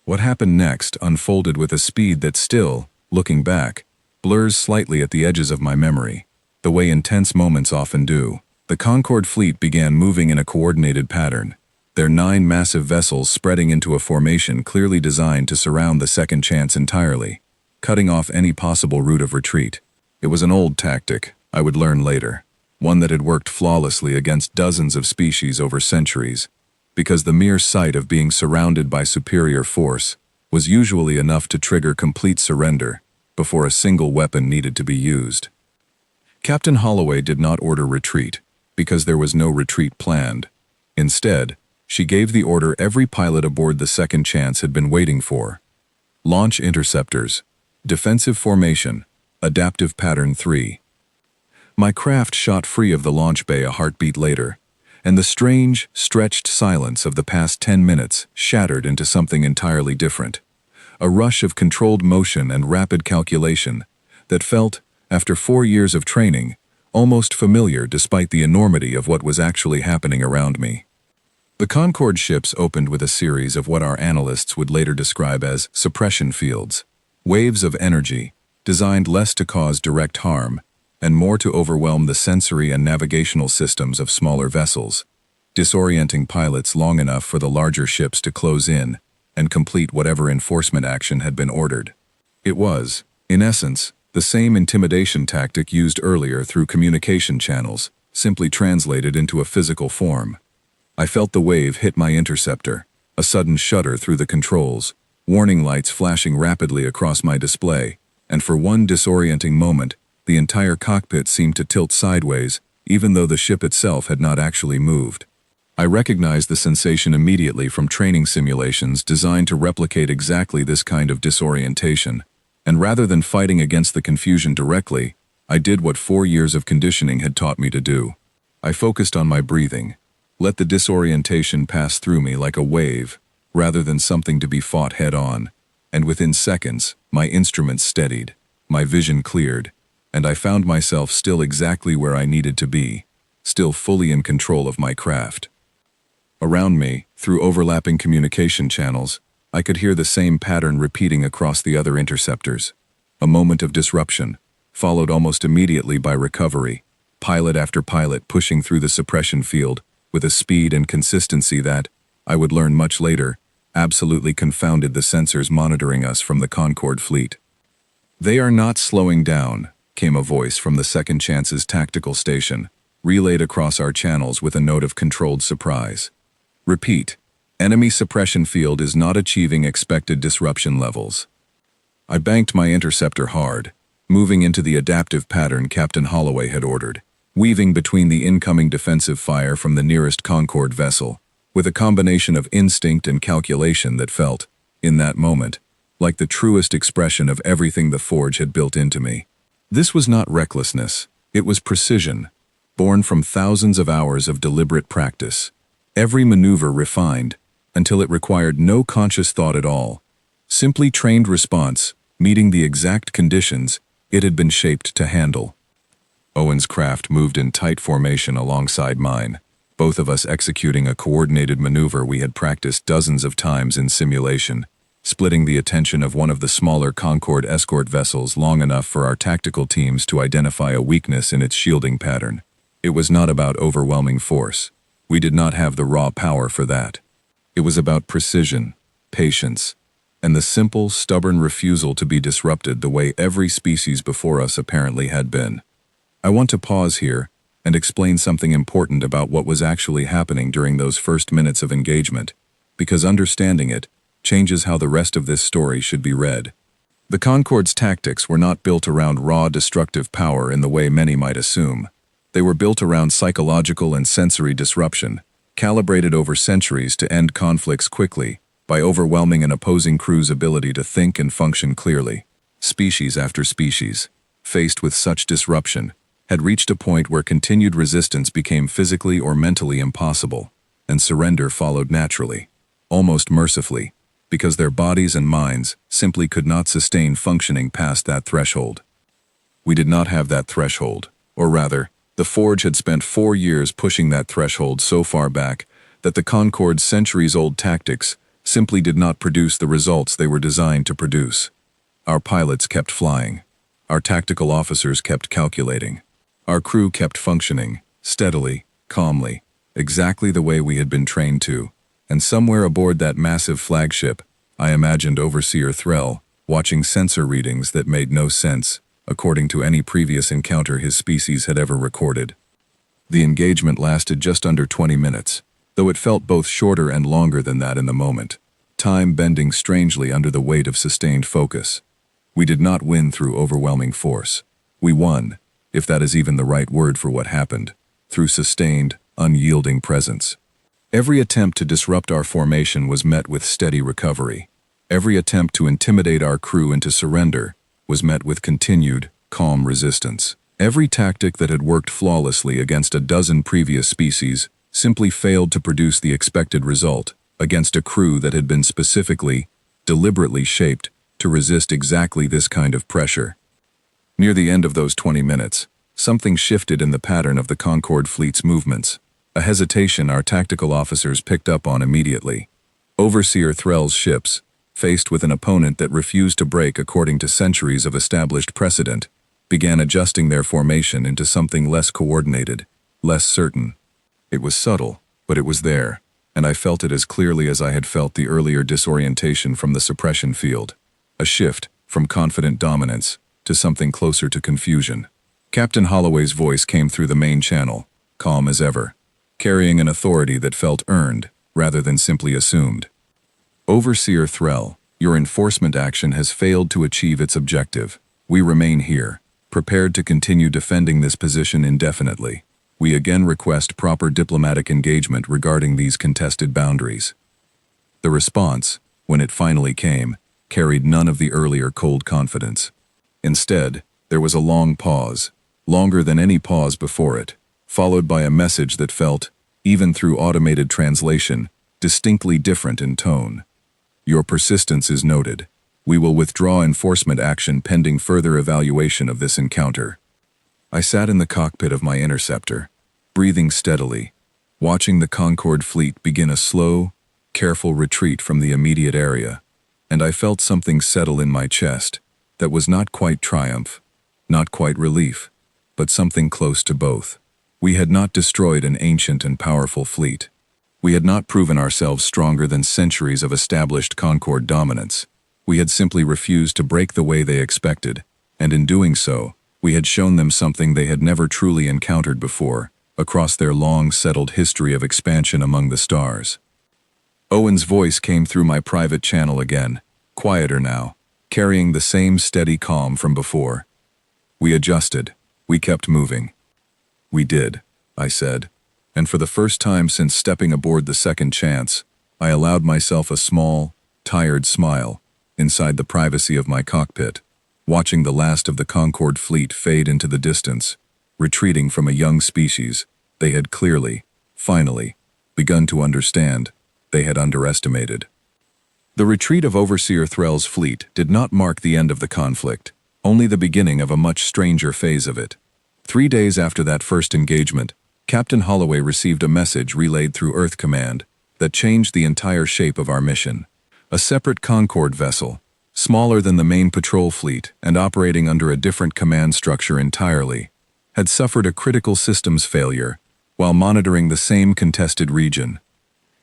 What happened next unfolded with a speed that still, looking back, blurs slightly at the edges of my memory, the way intense moments often do. The Concorde fleet began moving in a coordinated pattern, their 9 massive vessels spreading into a formation clearly designed to surround the Second Chance entirely, cutting off any possible route of retreat. It was an old tactic, I would learn later, one that had worked flawlessly against dozens of species over centuries, because the mere sight of being surrounded by superior force was usually enough to trigger complete surrender before a single weapon needed to be used. Captain Holloway did not order retreat, because there was no retreat planned. Instead, she gave the order every pilot aboard the Second Chance had been waiting for. Launch interceptors. Defensive formation. Adaptive pattern 3. My craft shot free of the launch bay a heartbeat later, and the strange, stretched silence of the past 10 minutes shattered into something entirely different. A rush of controlled motion and rapid calculation that felt, after 4 years of training, almost familiar despite the enormity of what was actually happening around me. The Concorde ships opened with a series of what our analysts would later describe as suppression fields, waves of energy, designed less to cause direct harm and more to overwhelm the sensory and navigational systems of smaller vessels, disorienting pilots long enough for the larger ships to close in and complete whatever enforcement action had been ordered. It was, in essence, the same intimidation tactic used earlier through communication channels, simply translated into a physical form. I felt the wave hit my interceptor, a sudden shudder through the controls, warning lights flashing rapidly across my display, and for one disorienting moment, the entire cockpit seemed to tilt sideways, even though the ship itself had not actually moved. I recognized the sensation immediately from training simulations designed to replicate exactly this kind of disorientation, and rather than fighting against the confusion directly, I did what 4 years of conditioning had taught me to do. I focused on my breathing, let the disorientation pass through me like a wave, rather than something to be fought head-on, and within seconds, my instruments steadied, my vision cleared, and I found myself still exactly where I needed to be, still fully in control of my craft. Around me, through overlapping communication channels, I could hear the same pattern repeating across the other interceptors. A moment of disruption, followed almost immediately by recovery, pilot after pilot pushing through the suppression field with a speed and consistency that, I would learn much later, absolutely confounded the sensors monitoring us from the Concorde fleet. "They are not slowing down," came a voice from the Second Chance's tactical station, relayed across our channels with a note of controlled surprise. "Repeat, enemy suppression field is not achieving expected disruption levels." I banked my interceptor hard, moving into the adaptive pattern Captain Holloway had ordered, weaving between the incoming defensive fire from the nearest Concorde vessel, with a combination of instinct and calculation that felt, in that moment, like the truest expression of everything the Forge had built into me. This was not recklessness, it was precision, born from thousands of hours of deliberate practice, every maneuver refined, until it required no conscious thought at all, simply trained response, meeting the exact conditions it had been shaped to handle. Owen's craft moved in tight formation alongside mine, both of us executing a coordinated maneuver we had practiced dozens of times in simulation, splitting the attention of one of the smaller Concorde escort vessels long enough for our tactical teams to identify a weakness in its shielding pattern. It was not about overwhelming force. We did not have the raw power for that. It was about precision, patience, and the simple, stubborn refusal to be disrupted the way every species before us apparently had been. I want to pause here and explain something important about what was actually happening during those first minutes of engagement, because understanding it changes how the rest of this story should be read. The Concorde's tactics were not built around raw destructive power in the way many might assume. They were built around psychological and sensory disruption, calibrated over centuries to end conflicts quickly, by overwhelming an opposing crew's ability to think and function clearly. Species after species, faced with such disruption, had reached a point where continued resistance became physically or mentally impossible, and surrender followed naturally, almost mercifully, because their bodies and minds simply could not sustain functioning past that threshold. We did not have that threshold, or rather, the Forge had spent 4 years pushing that threshold so far back that the Concorde's centuries-old tactics simply did not produce the results they were designed to produce. Our pilots kept flying. Our tactical officers kept calculating. Our crew kept functioning, steadily, calmly, exactly the way we had been trained to. And somewhere aboard that massive flagship, I imagined Overseer Threll watching sensor readings that made no sense, according to any previous encounter his species had ever recorded. The engagement lasted just under 20 minutes, though it felt both shorter and longer than that in the moment, time bending strangely under the weight of sustained focus. We did not win through overwhelming force. We won, if that is even the right word for what happened, through sustained, unyielding presence. Every attempt to disrupt our formation was met with steady recovery. Every attempt to intimidate our crew into surrender was met with continued, calm resistance. Every tactic that had worked flawlessly against a dozen previous species simply failed to produce the expected result against a crew that had been specifically, deliberately shaped to resist exactly this kind of pressure. Near the end of those 20 minutes, something shifted in the pattern of the Concorde fleet's movements, a hesitation our tactical officers picked up on immediately. Overseer Threll's ships, faced with an opponent that refused to break according to centuries of established precedent, began adjusting their formation into something less coordinated, less certain. It was subtle, but it was there, and I felt it as clearly as I had felt the earlier disorientation from the suppression field, a shift from confident dominance to something closer to confusion. Captain Holloway's voice came through the main channel, calm as ever, carrying an authority that felt earned rather than simply assumed. Overseer Threll, your enforcement action has failed to achieve its objective. We remain here, prepared to continue defending this position indefinitely. We again request proper diplomatic engagement regarding these contested boundaries. The response, when it finally came, carried none of the earlier cold confidence. Instead, there was a long pause, longer than any pause before it, followed by a message that felt, even through automated translation, distinctly different in tone. Your persistence is noted. We will withdraw enforcement action pending further evaluation of this encounter. I sat in the cockpit of my interceptor, breathing steadily, watching the Concorde fleet begin a slow, careful retreat from the immediate area, and I felt something settle in my chest that was not quite triumph, not quite relief, but something close to both. We had not destroyed an ancient and powerful fleet. We had not proven ourselves stronger than centuries of established Concorde dominance. We had simply refused to break the way they expected, and in doing so, we had shown them something they had never truly encountered before, across their long-settled history of expansion among the stars. Owen's voice came through my private channel again, quieter now, carrying the same steady calm from before. We adjusted. We kept moving. We did, I said, and for the first time since stepping aboard the Second Chance, I allowed myself a small, tired smile inside the privacy of my cockpit, watching the last of the Concorde fleet fade into the distance, retreating from a young species they had clearly, finally, begun to understand they had underestimated. The retreat of Overseer Threll's fleet did not mark the end of the conflict, only the beginning of a much stranger phase of it. 3 days after that first engagement, Captain Holloway received a message relayed through Earth Command that changed the entire shape of our mission. A separate Concorde vessel, smaller than the main patrol fleet and operating under a different command structure entirely, had suffered a critical systems failure while monitoring the same contested region.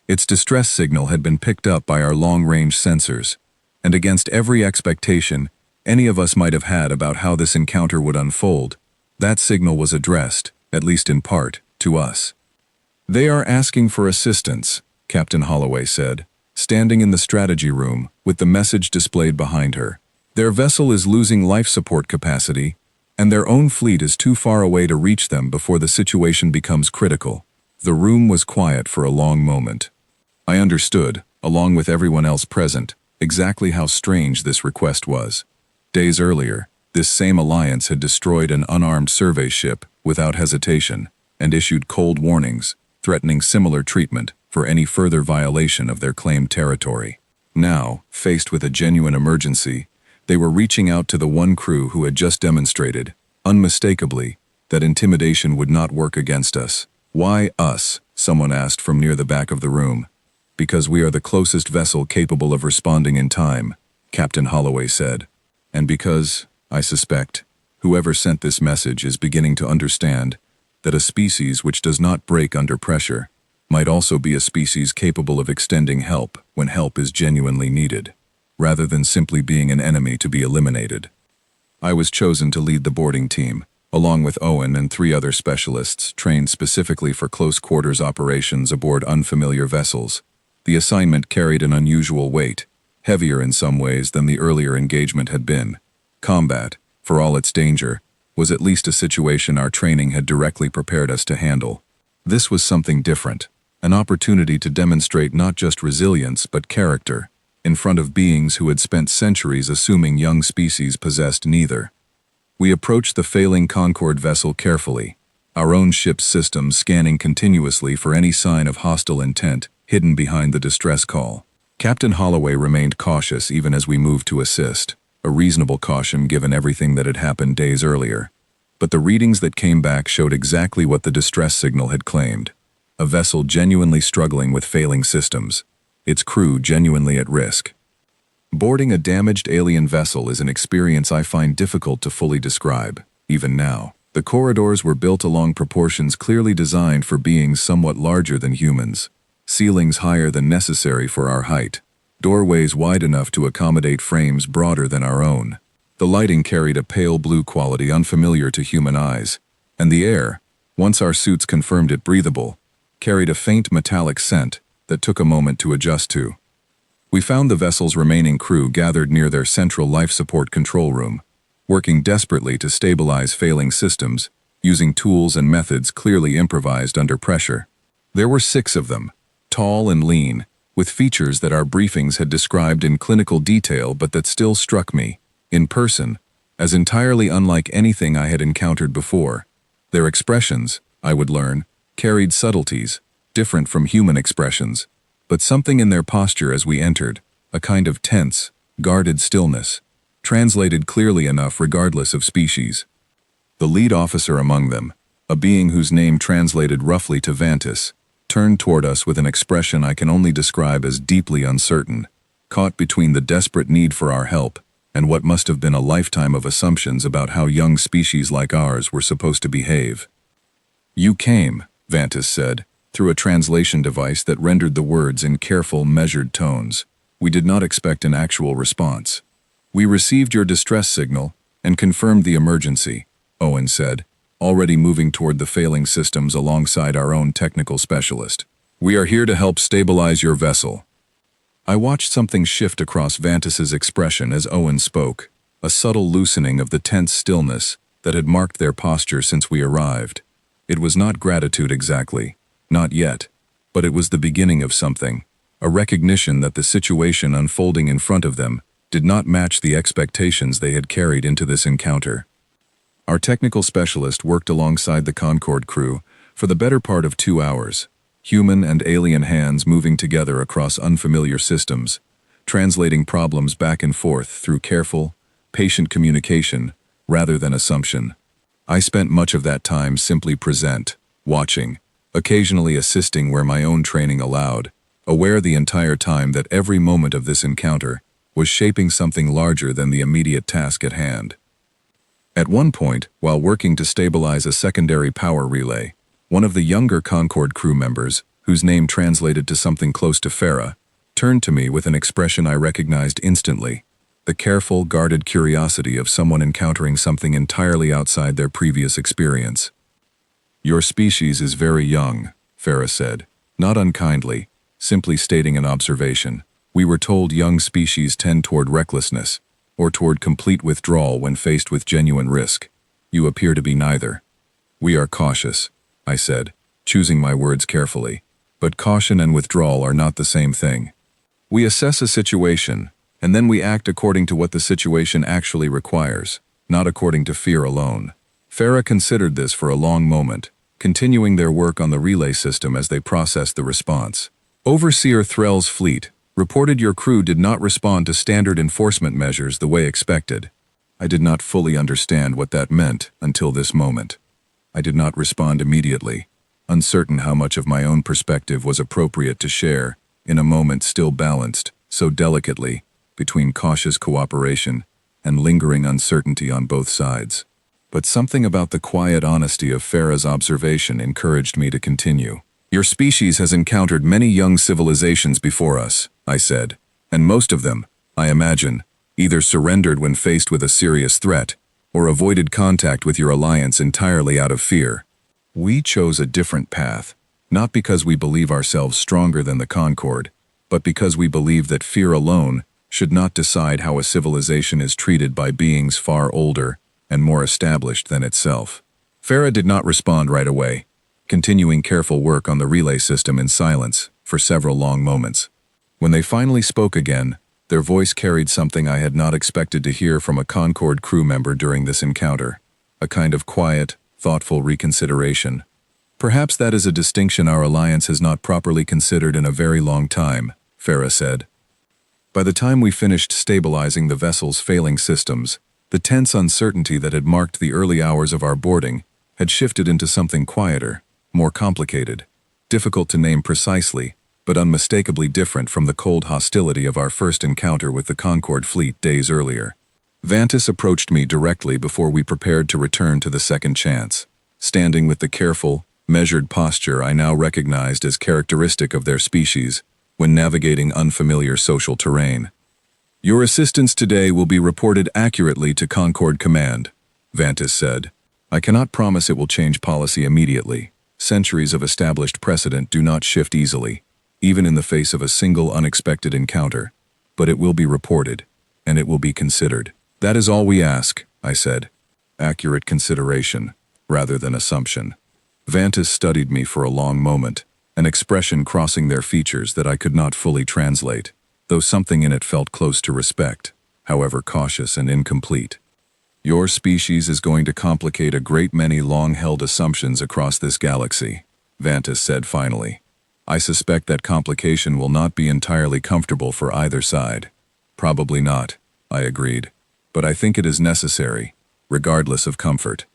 Its distress signal had been picked up by our long-range sensors, and against every expectation any of us might have had about how this encounter would unfold, that signal was addressed, at least in part, to us. "They are asking for assistance," Captain Holloway said, standing in the strategy room with the message displayed behind her. "Their vessel is losing life support capacity, and their own fleet is too far away to reach them before the situation becomes critical." The room was quiet for a long moment. I understood, along with everyone else present, exactly how strange this request was. Days earlier, this same alliance had destroyed an unarmed survey ship without hesitation and issued cold warnings, threatening similar treatment for any further violation of their claimed territory. Now, faced with a genuine emergency, they were reaching out to the one crew who had just demonstrated, unmistakably, that intimidation would not work against us. "Why us?" someone asked from near the back of the room. "Because we are the closest vessel capable of responding in time," Captain Holloway said. "And because, I suspect, whoever sent this message is beginning to understand that a species which does not break under pressure might also be a species capable of extending help when help is genuinely needed, rather than simply being an enemy to be eliminated." I was chosen to lead the boarding team, along with Owen and 3 other specialists trained specifically for close-quarters operations aboard unfamiliar vessels. The assignment carried an unusual weight, heavier in some ways than the earlier engagement had been. Combat, for all its danger, was at least a situation our training had directly prepared us to handle. This was something different, an opportunity to demonstrate not just resilience but character, in front of beings who had spent centuries assuming young species possessed neither. We approached the failing Concorde vessel carefully, our own ship's systems scanning continuously for any sign of hostile intent hidden behind the distress call. Captain Holloway remained cautious even as we moved to assist, a reasonable caution given everything that had happened days earlier. But the readings that came back showed exactly what the distress signal had claimed: a vessel genuinely struggling with failing systems, its crew genuinely at risk. Boarding a damaged alien vessel is an experience I find difficult to fully describe, even now. The corridors were built along proportions clearly designed for beings somewhat larger than humans, ceilings higher than necessary for our height, doorways wide enough to accommodate frames broader than our own. The lighting carried a pale blue quality unfamiliar to human eyes, and the air, once our suits confirmed it breathable, carried a faint metallic scent that took a moment to adjust to. We found the vessel's remaining crew gathered near their central life support control room, working desperately to stabilize failing systems, using tools and methods clearly improvised under pressure. There were 6 of them, tall and lean, with features that our briefings had described in clinical detail but that still struck me, in person, as entirely unlike anything I had encountered before. Their expressions, I would learn, carried subtleties, different from human expressions, but something in their posture as we entered, a kind of tense, guarded stillness, translated clearly enough regardless of species. The lead officer among them, a being whose name translated roughly to Vantis, turned toward us with an expression I can only describe as deeply uncertain, caught between the desperate need for our help and what must have been a lifetime of assumptions about how young species like ours were supposed to behave. "You came," Vantis said, through a translation device that rendered the words in careful, measured tones. "We did not expect an actual response. We received your distress signal and confirmed the emergency," Owen said, already moving toward the failing systems alongside our own technical specialist. "We are here to help stabilize your vessel." I watched something shift across Vantis's expression as Owen spoke, a subtle loosening of the tense stillness that had marked their posture since we arrived. It was not gratitude exactly, not yet, but it was the beginning of something, a recognition that the situation unfolding in front of them did not match the expectations they had carried into this encounter. Our technical specialist worked alongside the Concorde crew for the better part of 2 hours, human and alien hands moving together across unfamiliar systems, translating problems back and forth through careful, patient communication rather than assumption. I spent much of that time simply present, watching, occasionally assisting where my own training allowed, aware the entire time that every moment of this encounter was shaping something larger than the immediate task at hand. At one point, while working to stabilize a secondary power relay, one of the younger Concorde crew members, whose name translated to something close to Farah, turned to me with an expression I recognized instantly, the careful, guarded curiosity of someone encountering something entirely outside their previous experience. "Your species is very young," Farah said, not unkindly, simply stating an observation. "We were told young species tend toward recklessness, or toward complete withdrawal when faced with genuine risk. You appear to be neither." "We are cautious," I said, choosing my words carefully. "But caution and withdrawal are not the same thing. We assess a situation, And then we act according to what the situation actually requires, not according to fear alone. Farah considered this for a long moment, continuing their work on the relay system as they processed the response. Overseer Threll's fleet reported your crew did not respond to standard enforcement measures the way expected. I did not fully understand what that meant until this moment. I did not respond immediately, uncertain how much of my own perspective was appropriate to share in a moment still balanced, so delicately, between cautious cooperation and lingering uncertainty on both sides. But something about the quiet honesty of Farah's observation encouraged me to continue. Your species has encountered many young civilizations before us, I said, and most of them, I imagine, either surrendered when faced with a serious threat, or avoided contact with your alliance entirely out of fear. We chose a different path, not because we believe ourselves stronger than the Concord, but because we believe that fear alone should not decide how a civilization is treated by beings far older and more established than itself. Farah did not respond right away, continuing careful work on the relay system in silence for several long moments. When they finally spoke again, their voice carried something I had not expected to hear from a Concord crew member during this encounter, a kind of quiet, thoughtful reconsideration. Perhaps that is a distinction our alliance has not properly considered in a very long time, Farah said. By the time we finished stabilizing the vessel's failing systems, the tense uncertainty that had marked the early hours of our boarding had shifted into something quieter, more complicated, difficult to name precisely, but unmistakably different from the cold hostility of our first encounter with the Concord fleet days earlier. Vantis approached me directly before we prepared to return to the second chance, standing with the careful, measured posture I now recognized as characteristic of their species when navigating unfamiliar social terrain. Your assistance today will be reported accurately to Concord Command, Vantis said. I cannot promise it will change policy immediately. Centuries of established precedent do not shift easily, even in the face of a single unexpected encounter, but it will be reported, and it will be considered. That is all we ask, I said. Accurate consideration, rather than assumption. Vantis studied me for a long moment, an expression crossing their features that I could not fully translate, though something in it felt close to respect, however cautious and incomplete. Your species is going to complicate a great many long-held assumptions across this galaxy, Vantis said finally. I suspect that complication will not be entirely comfortable for either side. Probably not, I agreed. But I think it is necessary, regardless of comfort.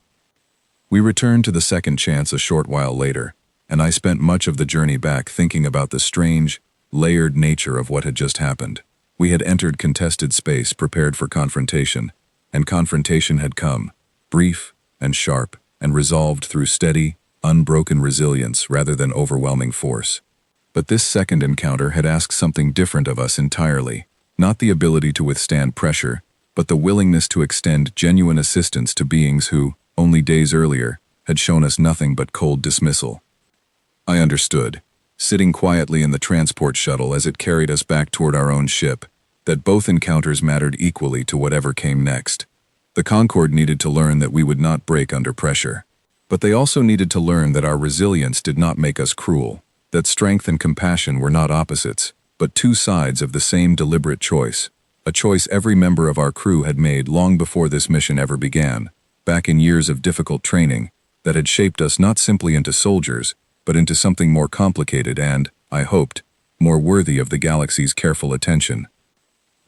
We returned to the second chance a short while later, and I spent much of the journey back thinking about the strange, layered nature of what had just happened. We had entered contested space prepared for confrontation, and confrontation had come, brief and sharp, and resolved through steady, unbroken resilience rather than overwhelming force. But this second encounter had asked something different of us entirely, not the ability to withstand pressure, but the willingness to extend genuine assistance to beings who, only days earlier, had shown us nothing but cold dismissal. I understood, sitting quietly in the transport shuttle as it carried us back toward our own ship, that both encounters mattered equally to whatever came next. The Concord needed to learn that we would not break under pressure. But they also needed to learn that our resilience did not make us cruel, that strength and compassion were not opposites, but two sides of the same deliberate choice, a choice every member of our crew had made long before this mission ever began, back in years of difficult training that had shaped us not simply into soldiers, but into something more complicated and, I hoped, more worthy of the galaxy's careful attention.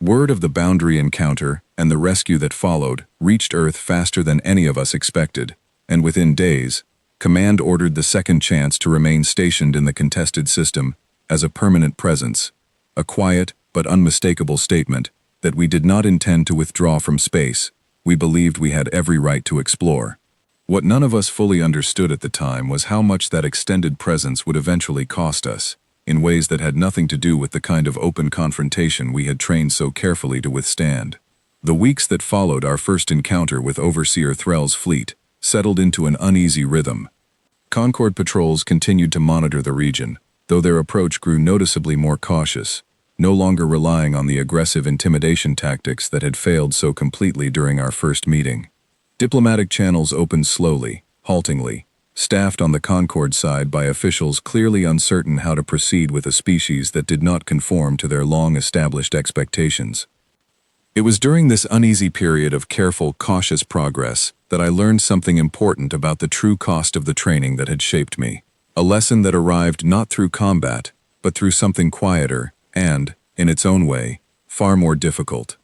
Word of the boundary encounter and the rescue that followed reached Earth faster than any of us expected, and within days, Command ordered the second chance to remain stationed in the contested system as a permanent presence, a quiet but unmistakable statement that we did not intend to withdraw from space. We believed we had every right to explore. What none of us fully understood at the time was how much that extended presence would eventually cost us, in ways that had nothing to do with the kind of open confrontation we had trained so carefully to withstand. The weeks that followed our first encounter with Overseer Threll's fleet settled into an uneasy rhythm. Concord patrols continued to monitor the region, though their approach grew noticeably more cautious, no longer relying on the aggressive intimidation tactics that had failed so completely during our first meeting. Diplomatic channels opened slowly, haltingly, staffed on the Concord side by officials clearly uncertain how to proceed with a species that did not conform to their long-established expectations. It was during this uneasy period of careful, cautious progress that I learned something important about the true cost of the training that had shaped me. A lesson that arrived not through combat, but through something quieter and, in its own way, far more difficult.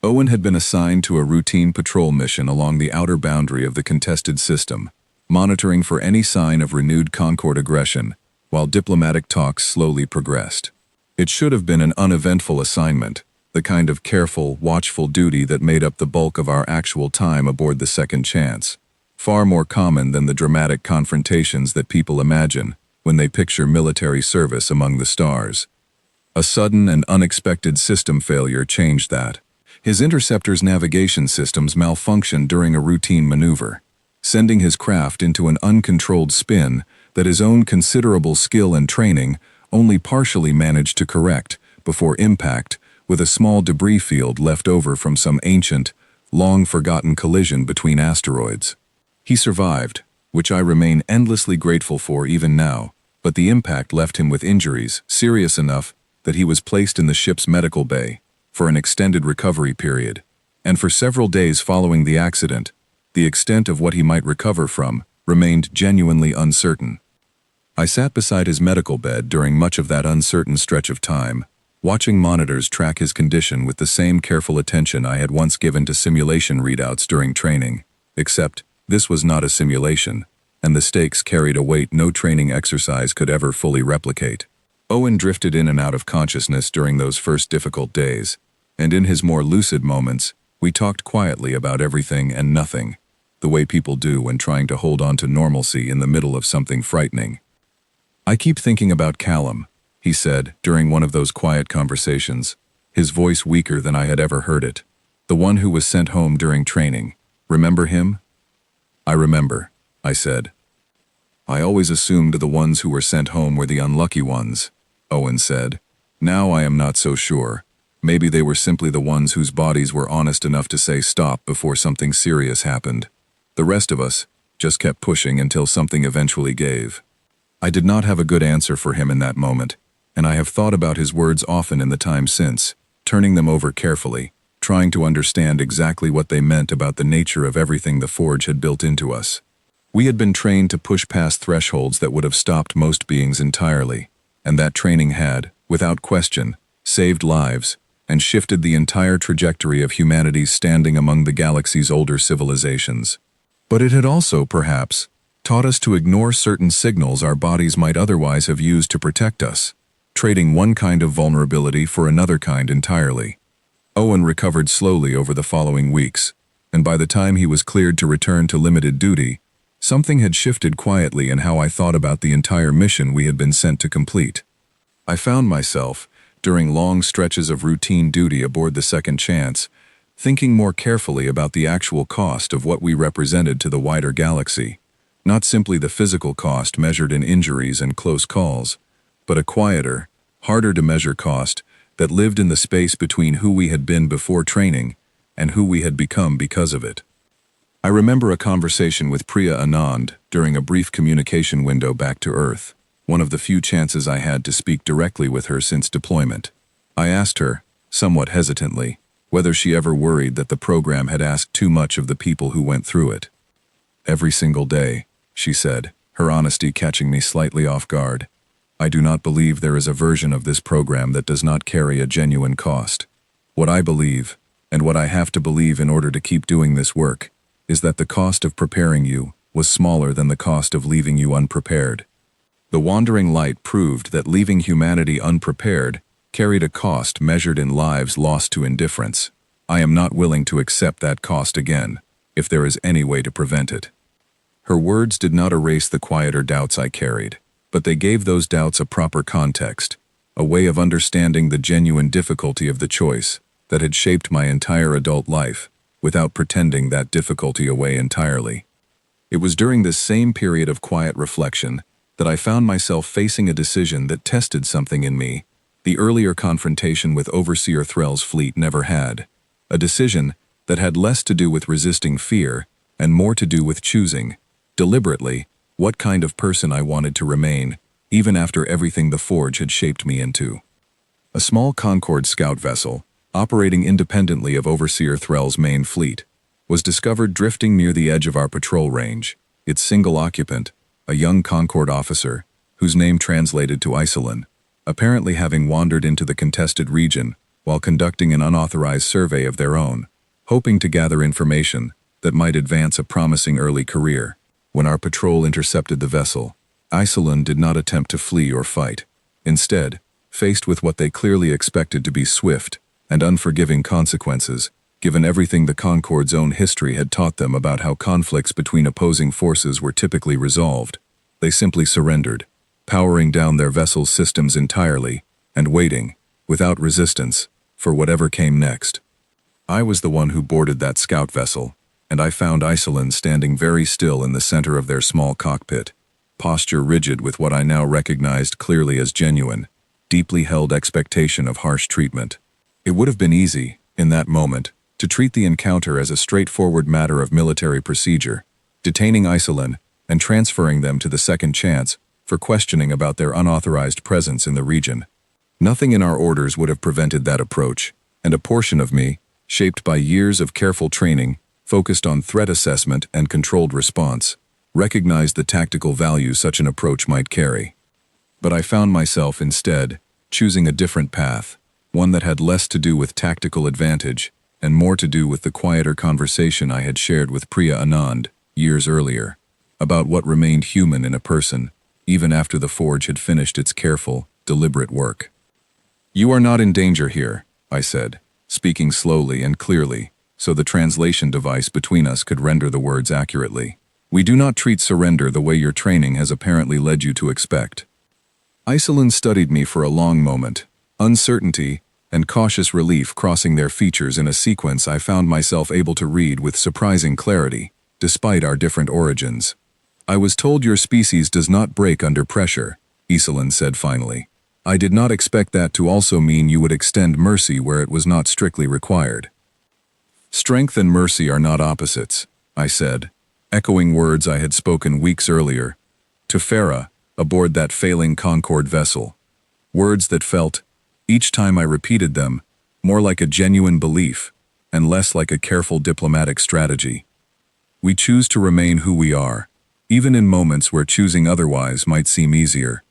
Owen had been assigned to a routine patrol mission along the outer boundary of the contested system, monitoring for any sign of renewed Concord aggression, while diplomatic talks slowly progressed. It should have been an uneventful assignment, the kind of careful, watchful duty that made up the bulk of our actual time aboard the Second Chance, far more common than the dramatic confrontations that people imagine when they picture military service among the stars. A sudden and unexpected system failure changed that. His interceptor's navigation systems malfunctioned during a routine maneuver, sending his craft into an uncontrolled spin that his own considerable skill and training only partially managed to correct before impact with a small debris field left over from some ancient, long-forgotten collision between asteroids. He survived, which I remain endlessly grateful for even now, but the impact left him with injuries serious enough that he was placed in the ship's medical bay for an extended recovery period, and for several days following the accident, the extent of what he might recover from remained genuinely uncertain. I sat beside his medical bed during much of that uncertain stretch of time, watching monitors track his condition with the same careful attention I had once given to simulation readouts during training, except this was not a simulation, and the stakes carried a weight no training exercise could ever fully replicate. Owen drifted in and out of consciousness during those first difficult days, and in his more lucid moments, we talked quietly about everything and nothing, the way people do when trying to hold on to normalcy in the middle of something frightening. "I keep thinking about Callum," he said during one of those quiet conversations, his voice weaker than I had ever heard it. "The one who was sent home during training. Remember him?" "I remember," I said. "I always assumed the ones who were sent home were the unlucky ones," Owen said. "Now I am not so sure. Maybe they were simply the ones whose bodies were honest enough to say stop before something serious happened. The rest of us just kept pushing until something eventually gave." I did not have a good answer for him in that moment, and I have thought about his words often in the time since, turning them over carefully, trying to understand exactly what they meant about the nature of everything the Forge had built into us. We had been trained to push past thresholds that would have stopped most beings entirely, and that training had, without question, saved lives and shifted the entire trajectory of humanity's standing among the galaxy's older civilizations. But it had also, perhaps, taught us to ignore certain signals our bodies might otherwise have used to protect us, trading one kind of vulnerability for another kind entirely. Owen recovered slowly over the following weeks, and by the time he was cleared to return to limited duty, something had shifted quietly in how I thought about the entire mission we had been sent to complete. I found myself, during long stretches of routine duty aboard the Second Chance, thinking more carefully about the actual cost of what we represented to the wider galaxy, not simply the physical cost measured in injuries and close calls, but a quieter, harder-to-measure cost that lived in the space between who we had been before training and who we had become because of it. I remember a conversation with Priya Anand during a brief communication window back to Earth, one of the few chances I had to speak directly with her since deployment. I asked her, somewhat hesitantly, whether she ever worried that the program had asked too much of the people who went through it. "Every single day," she said, her honesty catching me slightly off guard. "I do not believe there is a version of this program that does not carry a genuine cost. What I believe, and what I have to believe in order to keep doing this work, is that the cost of preparing you was smaller than the cost of leaving you unprepared. The wandering light proved that leaving humanity unprepared carried a cost measured in lives lost to indifference. I am not willing to accept that cost again, if there is any way to prevent it." Her words did not erase the quieter doubts I carried, but they gave those doubts a proper context, a way of understanding the genuine difficulty of the choice that had shaped my entire adult life, without pretending that difficulty away entirely. It was during this same period of quiet reflection that I found myself facing a decision that tested something in me the earlier confrontation with Overseer Threll's fleet never had, a decision that had less to do with resisting fear and more to do with choosing, deliberately, what kind of person I wanted to remain, even after everything the Forge had shaped me into. A small Concord scout vessel, operating independently of Overseer Threll's main fleet, was discovered drifting near the edge of our patrol range, its single occupant, a young Concord officer, whose name translated to Isolin, apparently having wandered into the contested region while conducting an unauthorized survey of their own, hoping to gather information that might advance a promising early career. When our patrol intercepted the vessel, Isolin did not attempt to flee or fight. Instead, faced with what they clearly expected to be swift and unforgiving consequences, given everything the Concord's own history had taught them about how conflicts between opposing forces were typically resolved, they simply surrendered, powering down their vessel's systems entirely and waiting, without resistance, for whatever came next. I was the one who boarded that scout vessel, and I found Isolin standing very still in the center of their small cockpit, posture rigid with what I now recognized clearly as genuine, deeply held expectation of harsh treatment. It would have been easy, in that moment, to treat the encounter as a straightforward matter of military procedure, detaining Isolin and transferring them to the second chance for questioning about their unauthorized presence in the region. Nothing in our orders would have prevented that approach, and a portion of me, shaped by years of careful training, focused on threat assessment and controlled response, recognized the tactical value such an approach might carry. But I found myself, instead, choosing a different path, one that had less to do with tactical advantage and more to do with the quieter conversation I had shared with Priya Anand years earlier, about what remained human in a person, even after the forge had finished its careful, deliberate work. "You are not in danger here," I said, speaking slowly and clearly, so the translation device between us could render the words accurately. "We do not treat surrender the way your training has apparently led you to expect." Isolin studied me for a long moment, uncertainty and cautious relief crossing their features in a sequence I found myself able to read with surprising clarity, despite our different origins. "I was told your species does not break under pressure," Isolin said finally. "I did not expect that to also mean you would extend mercy where it was not strictly required." "Strength and mercy are not opposites," I said, echoing words I had spoken weeks earlier, to Farah, aboard that failing Concorde vessel. Words that felt, each time I repeated them, more like a genuine belief, and less like a careful diplomatic strategy. We choose to remain who we are, even in moments where choosing otherwise might seem easier.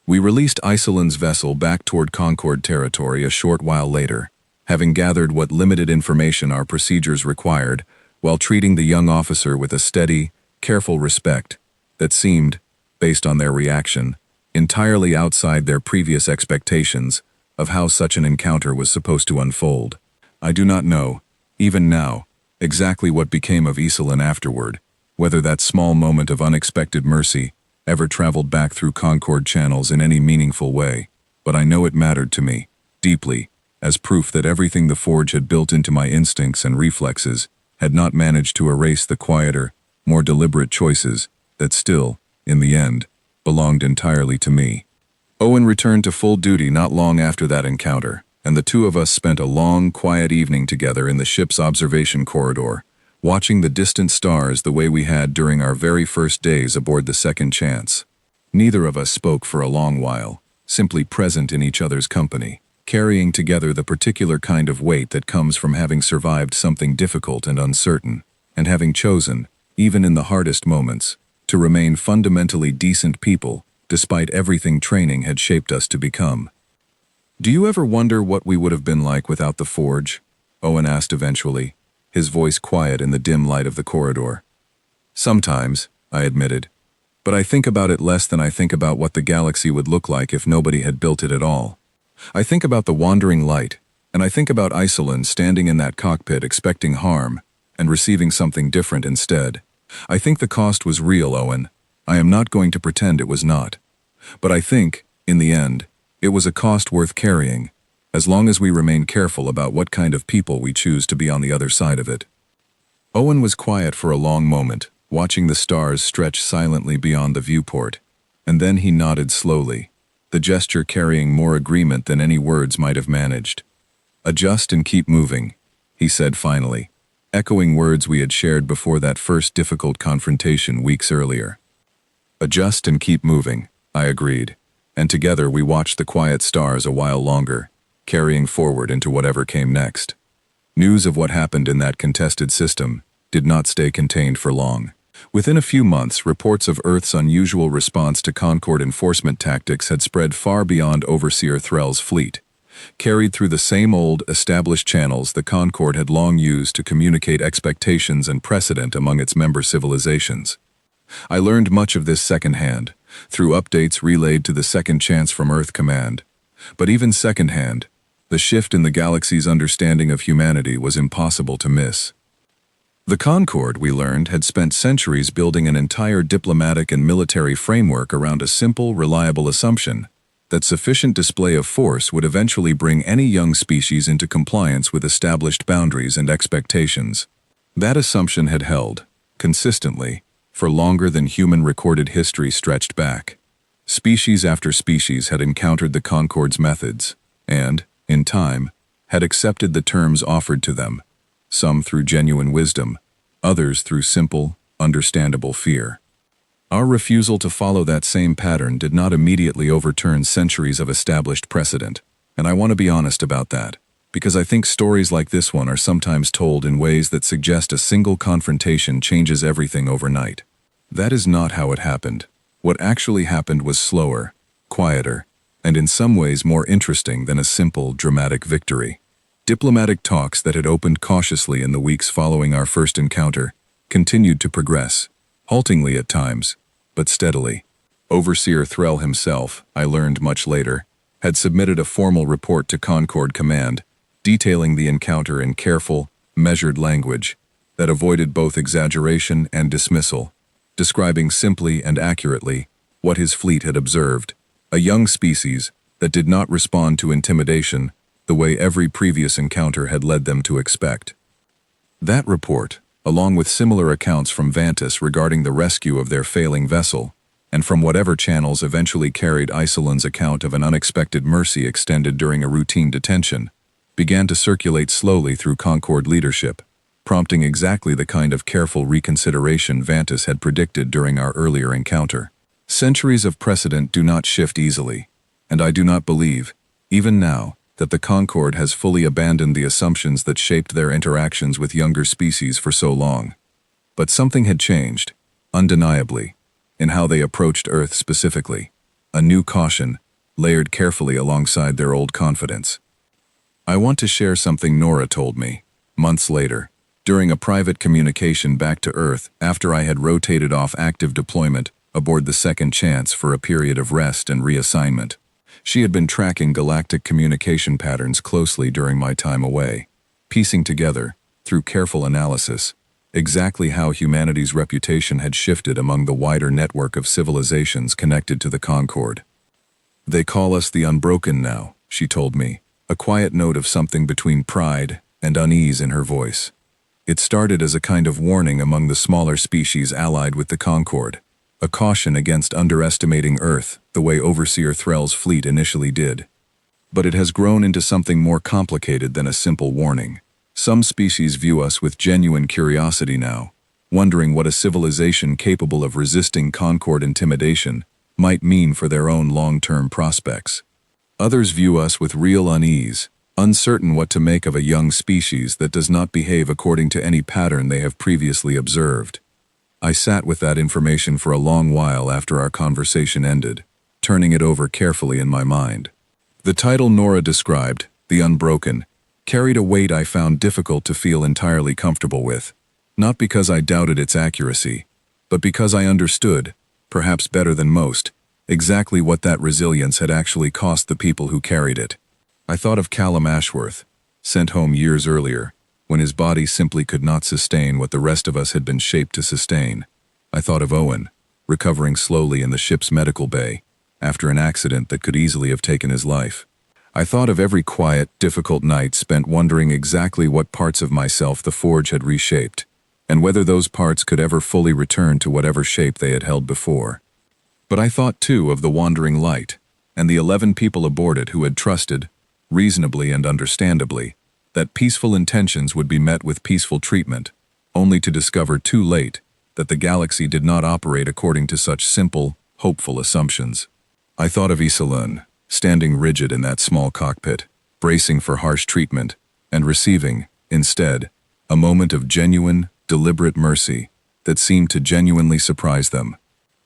We released Isolin's vessel back toward Concorde territory a short while later, having gathered what limited information our procedures required, while treating the young officer with a steady, careful respect that seemed, based on their reaction, entirely outside their previous expectations of how such an encounter was supposed to unfold. I do not know, even now, exactly what became of Isolin afterward, whether that small moment of unexpected mercy ever traveled back through Concorde channels in any meaningful way, but I know it mattered to me, deeply, as proof that everything the Forge had built into my instincts and reflexes had not managed to erase the quieter, more deliberate choices that still, in the end, belonged entirely to me. Owen returned to full duty not long after that encounter, and the two of us spent a long, quiet evening together in the ship's observation corridor, watching the distant stars the way we had during our very first days aboard the Second Chance. Neither of us spoke for a long while, simply present in each other's company, carrying together the particular kind of weight that comes from having survived something difficult and uncertain, and having chosen, even in the hardest moments, to remain fundamentally decent people, despite everything training had shaped us to become. "Do you ever wonder what we would have been like without the Forge?" Owen asked eventually, his voice quiet in the dim light of the corridor. "Sometimes," I admitted, "but I think about it less than I think about what the galaxy would look like if nobody had built it at all. I think about the wandering light, and I think about Isolin standing in that cockpit expecting harm, and receiving something different instead. I think the cost was real, Owen. I am not going to pretend it was not. But I think, in the end, it was a cost worth carrying, as long as we remain careful about what kind of people we choose to be on the other side of it." Owen was quiet for a long moment, watching the stars stretch silently beyond the viewport, and then he nodded slowly, the gesture carrying more agreement than any words might have managed. "Adjust and keep moving," he said finally, echoing words we had shared before that first difficult confrontation weeks earlier. "Adjust and keep moving," I agreed, and together we watched the quiet stars a while longer, carrying forward into whatever came next. News of what happened in that contested system did not stay contained for long. Within a few months, reports of Earth's unusual response to Concord enforcement tactics had spread far beyond Overseer Threll's fleet. Carried through the same old, established channels the Concord had long used to communicate expectations and precedent among its member civilizations. I learned much of this secondhand, through updates relayed to the Second Chance from Earth Command. But even secondhand, the shift in the galaxy's understanding of humanity was impossible to miss. The Concord, we learned, had spent centuries building an entire diplomatic and military framework around a simple, reliable assumption that sufficient display of force would eventually bring any young species into compliance with established boundaries and expectations. That assumption had held, consistently, for longer than human recorded history stretched back. Species after species had encountered the Concord's methods, and, in time, had accepted the terms offered to them, some through genuine wisdom, others through simple, understandable fear. Our refusal to follow that same pattern did not immediately overturn centuries of established precedent, and I want to be honest about that, because I think stories like this one are sometimes told in ways that suggest a single confrontation changes everything overnight. That is not how it happened. What actually happened was slower, quieter, and in some ways more interesting than a simple, dramatic victory. Diplomatic talks that had opened cautiously in the weeks following our first encounter continued to progress, haltingly at times, but steadily. Overseer Threll himself, I learned much later, had submitted a formal report to Concord Command, detailing the encounter in careful, measured language that avoided both exaggeration and dismissal, describing simply and accurately what his fleet had observed, a young species that did not respond to intimidation the way every previous encounter had led them to expect. That report, along with similar accounts from Vantis regarding the rescue of their failing vessel, and from whatever channels eventually carried Isolin's account of an unexpected mercy extended during a routine detention, began to circulate slowly through Concord leadership, prompting exactly the kind of careful reconsideration Vantis had predicted during our earlier encounter. Centuries of precedent do not shift easily, and I do not believe, even now, that the Concord has fully abandoned the assumptions that shaped their interactions with younger species for so long. But something had changed, undeniably, in how they approached Earth specifically, a new caution, layered carefully alongside their old confidence. I want to share something Nora told me, months later, during a private communication back to Earth after I had rotated off active deployment aboard the Second Chance for a period of rest and reassignment. She had been tracking galactic communication patterns closely during my time away, piecing together, through careful analysis, exactly how humanity's reputation had shifted among the wider network of civilizations connected to the Concord. "They call us the Unbroken now," she told me, a quiet note of something between pride and unease in her voice. It started as a kind of warning among the smaller species allied with the Concord, a caution against underestimating Earth the way Overseer Threll's fleet initially did. But it has grown into something more complicated than a simple warning. Some species view us with genuine curiosity now, wondering what a civilization capable of resisting Concord intimidation might mean for their own long-term prospects. Others view us with real unease, uncertain what to make of a young species that does not behave according to any pattern they have previously observed. I sat with that information for a long while after our conversation ended, turning it over carefully in my mind. The title Nora described, The Unbroken, carried a weight I found difficult to feel entirely comfortable with, not because I doubted its accuracy, but because I understood, perhaps better than most, exactly what that resilience had actually cost the people who carried it. I thought of Callum Ashworth, sent home years earlier, when his body simply could not sustain what the rest of us had been shaped to sustain. I thought of Owen, recovering slowly in the ship's medical bay, after an accident that could easily have taken his life. I thought of every quiet, difficult night spent wondering exactly what parts of myself the Forge had reshaped, and whether those parts could ever fully return to whatever shape they had held before. But I thought too of the Wandering Light, and the 11 people aboard it who had trusted, reasonably and understandably, that peaceful intentions would be met with peaceful treatment, only to discover too late that the galaxy did not operate according to such simple, hopeful assumptions. I thought of Isolin, standing rigid in that small cockpit, bracing for harsh treatment, and receiving, instead, a moment of genuine, deliberate mercy that seemed to genuinely surprise them.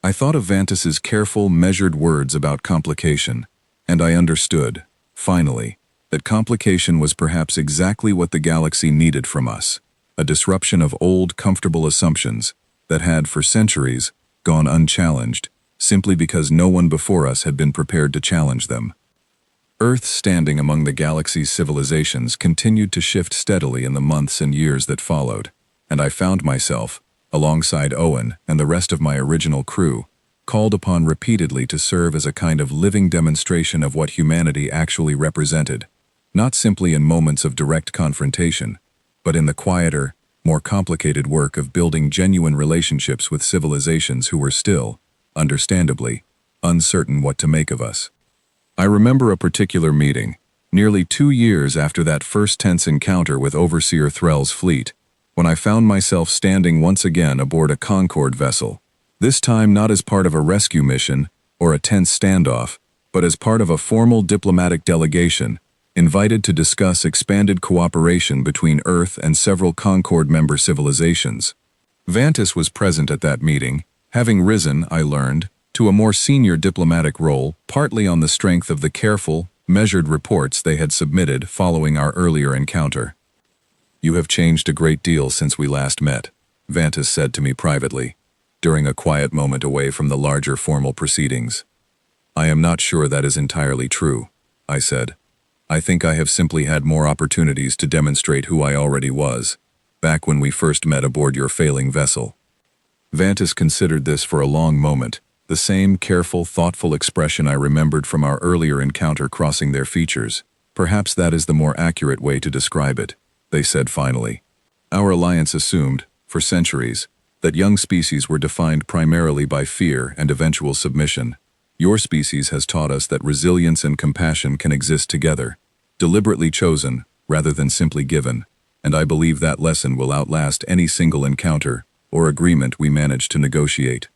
I thought of Vantis's careful, measured words about complication, and I understood, finally, that complication was perhaps exactly what the galaxy needed from us, a disruption of old, comfortable assumptions that had, for centuries, gone unchallenged, simply because no one before us had been prepared to challenge them. Earth's standing among the galaxy's civilizations continued to shift steadily in the months and years that followed, and I found myself, alongside Owen and the rest of my original crew, called upon repeatedly to serve as a kind of living demonstration of what humanity actually represented, not simply in moments of direct confrontation, but in the quieter, more complicated work of building genuine relationships with civilizations who were still, understandably, uncertain what to make of us. I remember a particular meeting, nearly 2 years after that first tense encounter with Overseer Threll's fleet, when I found myself standing once again aboard a Concorde vessel, this time not as part of a rescue mission or a tense standoff, but as part of a formal diplomatic delegation invited to discuss expanded cooperation between Earth and several Concorde member civilizations. Vantis was present at that meeting, having risen, I learned, to a more senior diplomatic role, partly on the strength of the careful, measured reports they had submitted following our earlier encounter. "You have changed a great deal since we last met," Vantis said to me privately, during a quiet moment away from the larger formal proceedings. "I am not sure that is entirely true," I said. "I think I have simply had more opportunities to demonstrate who I already was, back when we first met aboard your failing vessel." Vantis considered this for a long moment, the same careful, thoughtful expression I remembered from our earlier encounter crossing their features. "Perhaps that is the more accurate way to describe it," they said finally. "Our alliance assumed, for centuries, that young species were defined primarily by fear and eventual submission. Your species has taught us that resilience and compassion can exist together, deliberately chosen rather than simply given, and I believe that lesson will outlast any single encounter or agreement we manage to negotiate."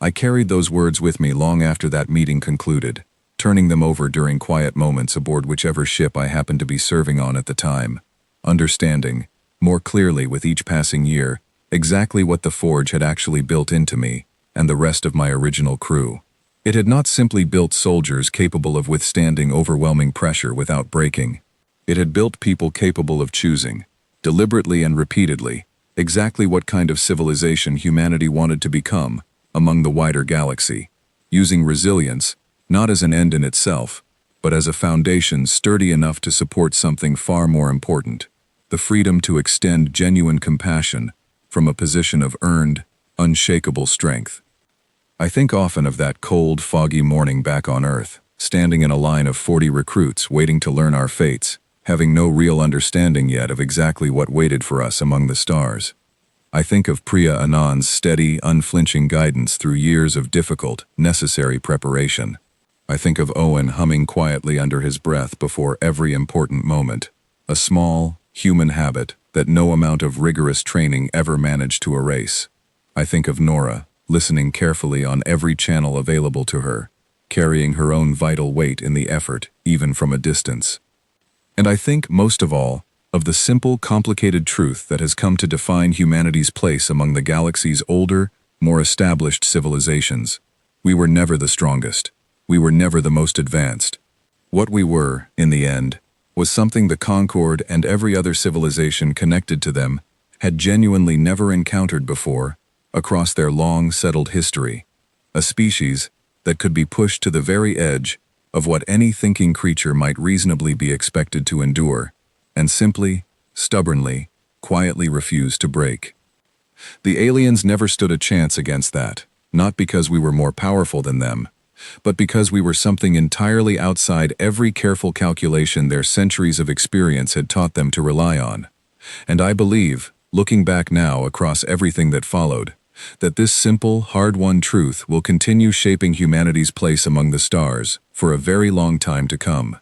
I carried those words with me long after that meeting concluded, turning them over during quiet moments aboard whichever ship I happened to be serving on at the time, understanding, more clearly with each passing year, exactly what the Forge had actually built into me and the rest of my original crew. It had not simply built soldiers capable of withstanding overwhelming pressure without breaking. It had built people capable of choosing, deliberately and repeatedly, exactly what kind of civilization humanity wanted to become among the wider galaxy, using resilience not as an end in itself, but as a foundation sturdy enough to support something far more important: the freedom to extend genuine compassion from a position of earned, unshakable strength. I think often of that cold, foggy morning back on Earth, standing in a line of 40 recruits waiting to learn our fates, having no real understanding yet of exactly what waited for us among the stars. I think of Priya Anand's steady, unflinching guidance through years of difficult, necessary preparation. I think of Owen humming quietly under his breath before every important moment, a small, human habit that no amount of rigorous training ever managed to erase. I think of Nora, listening carefully on every channel available to her, carrying her own vital weight in the effort, even from a distance. And I think, most of all, of the simple, complicated truth that has come to define humanity's place among the galaxy's older, more established civilizations. We were never the strongest. We were never the most advanced. What we were, in the end, was something the Concorde and every other civilization connected to them had genuinely never encountered before across their long, settled history. A species that could be pushed to the very edge of what any thinking creature might reasonably be expected to endure, and simply, stubbornly, quietly refused to break. The aliens never stood a chance against that, not because we were more powerful than them, but because we were something entirely outside every careful calculation their centuries of experience had taught them to rely on. And I believe, looking back now across everything that followed, that this simple, hard-won truth will continue shaping humanity's place among the stars for a very long time to come.